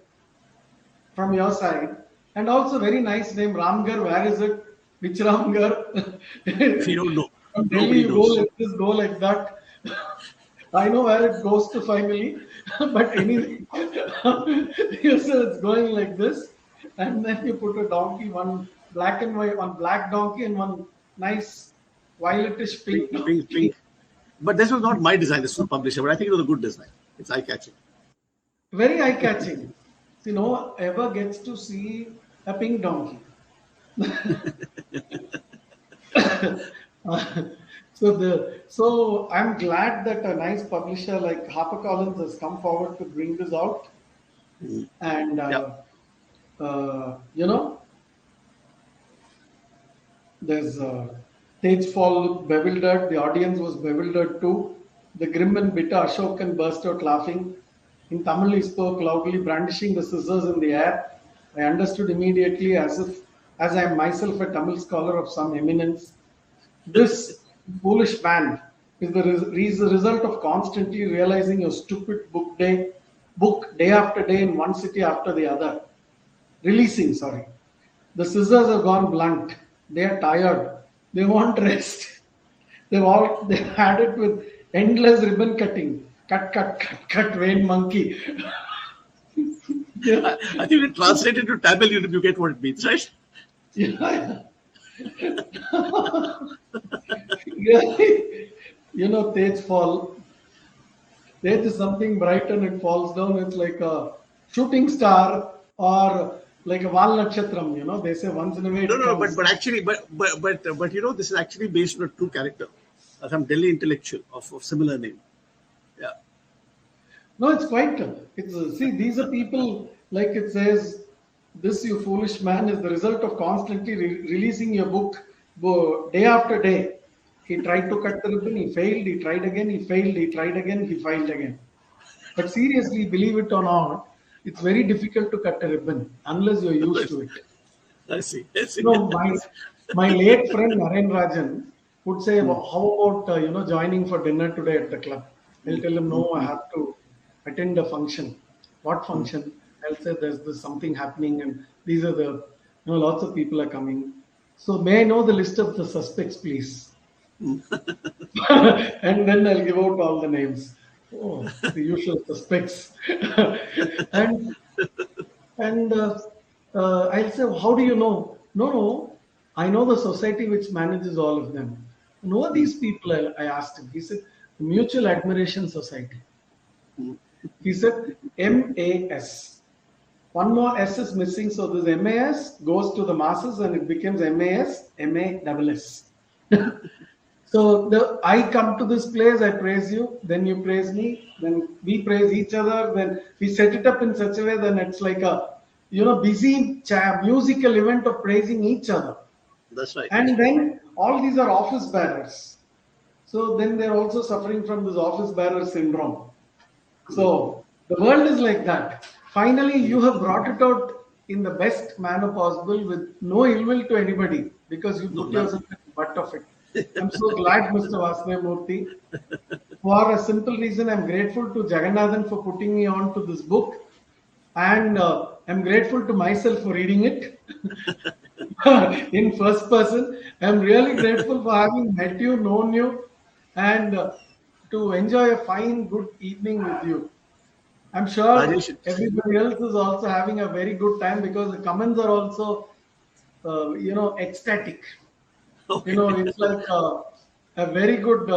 from your side. And also very nice name, Ramgarh. Where is it? Which Ramgarh? We don't know. From Delhi, Nobody you go knows. like this, go like that. I know where it goes to finally, but anyway, you say it's going like this, and then you put a donkey, one black and white, one black donkey, and one nice violetish pink Pink, pink. donkey. But this was not my design. This was the publisher. But I think it was a good design. It's eye catching. Very eye-catching. See, no one ever gets to see a pink donkey. So I'm glad that a nice publisher like HarperCollins has come forward to bring this out, and Yeah. you know, there's stage fall looked bewildered. The audience was bewildered too. The grim and bitter Ashokan burst out laughing. In Tamil, he spoke loudly, brandishing the scissors in the air. I understood immediately, as I am myself a Tamil scholar of some eminence. This foolish man is the result of constantly realizing your stupid book day after day in one city after the other. Releasing, sorry. The scissors have gone blunt. They are tired. They want rest. They had it with endless ribbon cutting. Cut, cut, cut, cut, vain monkey. Yeah. I think it translated to Tamil, you get what it means, right? Yeah. Yeah. You know, Tej fall. Tej is something bright and it falls down. It's like a shooting star or like a Valnakshatram, you know. They say once in a way No, it no, comes. but you know, this is actually based on a true character, some Delhi intellectual of similar name. Yeah. No, it's quite. It's see, these are people like it says. This you foolish man is the result of constantly releasing your book day after day. He tried to cut the ribbon, he failed. He tried again, he failed. He tried again, he failed again. But seriously, believe it or not, it's very difficult to cut a ribbon unless you're used to it. I see. I see. You know, my late friend Naren Rajan would say, well, "How about joining for dinner today at the club?" I'll tell him, "No, I have to attend a function." What function? I'll say, "There's something happening, and these are the lots of people are coming. So may I know the list of the suspects, please?" And then I'll give out all the names. Oh, the usual suspects. and and I'll say, how do you know? No, no, I know the society which manages all of them. Who are these people? I asked him. He said, Mutual Admiration Society. He said, MAS. One more S is missing, so this MAS goes to the masses and it becomes MAS, MASS. So I come to this place, I praise you, then you praise me, then we praise each other, then we set it up in such a way that it's like a busy musical event of praising each other. That's right. And then all these are office bearers. So then they're also suffering from this office bearer syndrome. So the world is like that. Finally, you have brought it out in the best manner possible with no ill will to anybody because you put yourself in the butt of it. I'm so glad, Mr. Vasudev Murthy. For a simple reason, I'm grateful to Jagannathan for putting me on to this book. And I'm grateful to myself for reading it in first person. I'm really grateful for having met you, known you, and to enjoy a fine, good evening with you. I'm sure Rajesh, everybody else is also having a very good time because the comments are also, ecstatic. okay. It's like a very good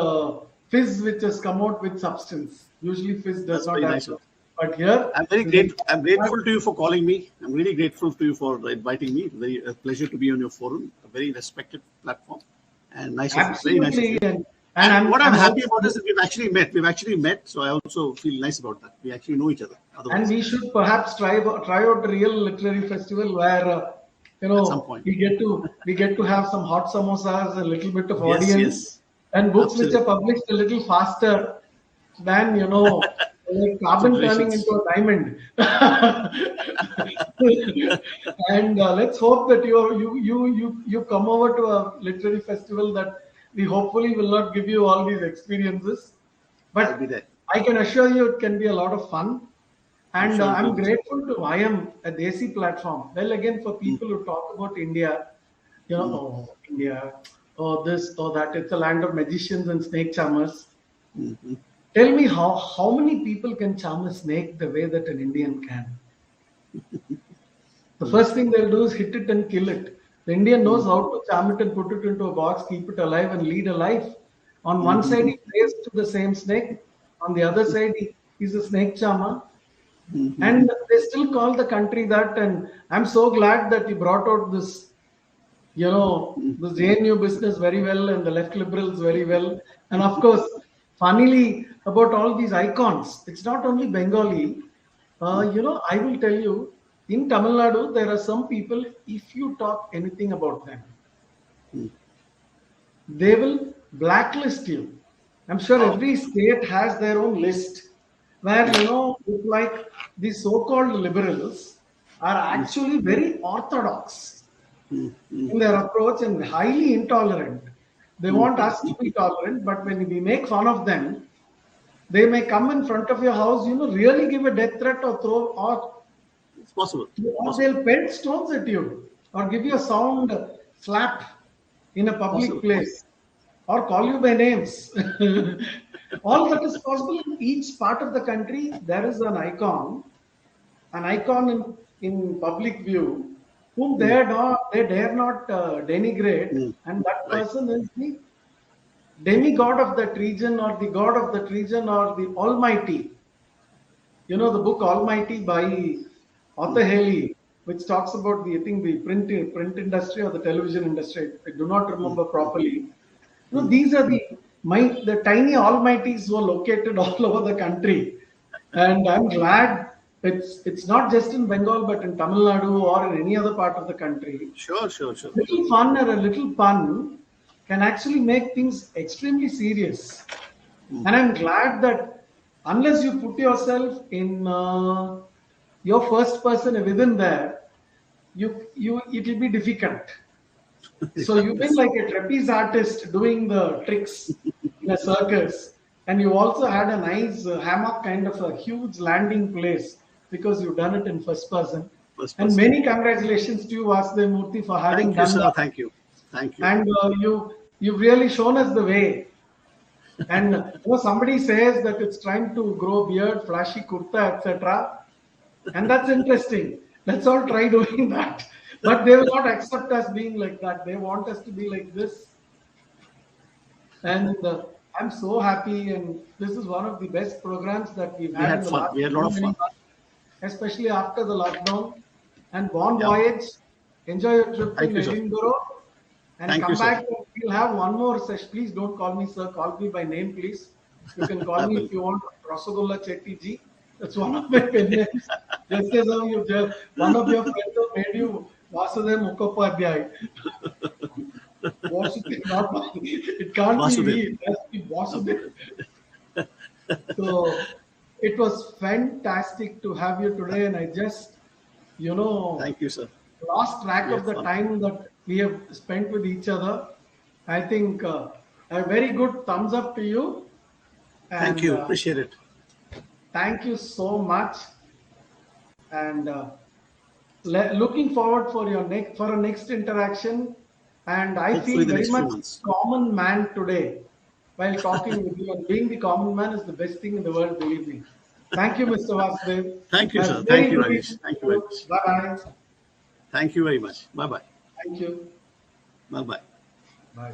fizz which has come out with substance. Usually fizz does That's not very have nice. that. But here, I'm very grateful. I'm grateful to you for calling me. I'm really grateful to you for inviting me. Very a pleasure to be on your forum. A very respected platform, and nice of you. Very nice of you. Absolutely. And what I'm happy hopeful- about is that we've actually met. We've actually met, so I also feel nice about that. We actually know each other. And Otherwise, we should perhaps try out a real literary festival where at some point. we get to have some hot samosas, a little bit of Yes, audience, yes. and books which are Absolutely. published a little faster than like carbon turning Generations. into a diamond. And let's hope that you come over to a literary festival that we hopefully will not give you all these experiences, I'll be but there. I can assure you it can be a lot of fun. I'm And sure it I'm will be. grateful to I am a Desi platform. Well, again, for people who talk about India, oh, India, oh, this, oh, that, it's a land of magicians and snake charmers. Mhm. Tell me how many people can charm a snake the way that an Indian can? The first thing they'll do is hit it and kill it. The Indian knows how to charm it and put it into a box, keep it alive, and lead a life. On one side, he prays to the same snake. On the other side, he's a snake charmer. And they still call the country that. And I'm so glad that he brought out this the JNU business very well and the left liberals very well. And of course, funnily, about all these icons, it's not only Bengali. I will tell you, in Tamil Nadu, there are some people, if you talk anything about them, they will blacklist you. I'm sure Oh, every state has their own list where, it's like the so-called liberals are actually very orthodox in their approach and highly intolerant. They want us to be tolerant, but when we make fun of them, they may come in front of your house, really give a death threat or throw it's possible. or Possible. they'll pelt stones at you or give you a sound slap in a public Possible. Possible. place or call you by names. All that is possible in each part of the country. There is an icon in public view, whom they dare not denigrate, and that Right. person is the demigod of that region or the god of that region or the Almighty. The book Almighty by Arthur Haley, which talks about the I think the print industry or the television industry. I do not remember properly. These are the tiny almighties who are located all over the country, and I'm glad it's not just in Bengal but in Tamil Nadu or in any other part of the country. Sure, sure, sure. Little fun or a little pun can actually make things extremely serious, and I'm glad that unless you put yourself in your first person within there, you it will be difficult. So you've been like a trapeze artist doing the tricks in a circus, and you also had a nice hammock kind of a huge landing place because you've done it in first person. First And person. many congratulations to you, Vasudev Murthy, for having Thank you, done sir. that. Thank you. Thank you. And you've really shown us the way. And somebody says that it's trying to grow beard, flashy kurta, etc. And that's interesting. Let's all try doing that. But they will not accept us being like that. They want us to be like this. And I'm so happy. And this is one of the best programs that we've We had in had the fun. last We had a lot of many fun. months, especially after the lockdown. And bon Yeah. voyage. Enjoy your trip Thank in you, sir. Edinburgh. And Thank you, come sir. back. We'll have one more session. Please don't call me sir. Call me by name, please. You can call I me will. if you want. Rasagulla Chetty ji. That's one of my pen names. Just as how one of your friends have made you Vasudev Mukhopadhyay. Vasudev, not mine. It can't be we. Vasudev. It has to be Vasudev. So it was fantastic to have you today, and I just, Thank you, sir. lost track We of had the fun. time that we have spent with each other. I think a very good thumbs up to you, Thank and you. Appreciate it. thank you so much. And looking forward for a next interaction. And I Hopefully, feel the very next few much months. common man today while talking with you. And being the common man is the best thing in the world, believe me. Thank you, Mr. Vasudev. Thank you, sir. Very Thank you, good evening Rajesh. Thank to you very you. much. Bye bye. Thank you very much. Bye bye. Thank you. Bye bye. Bye.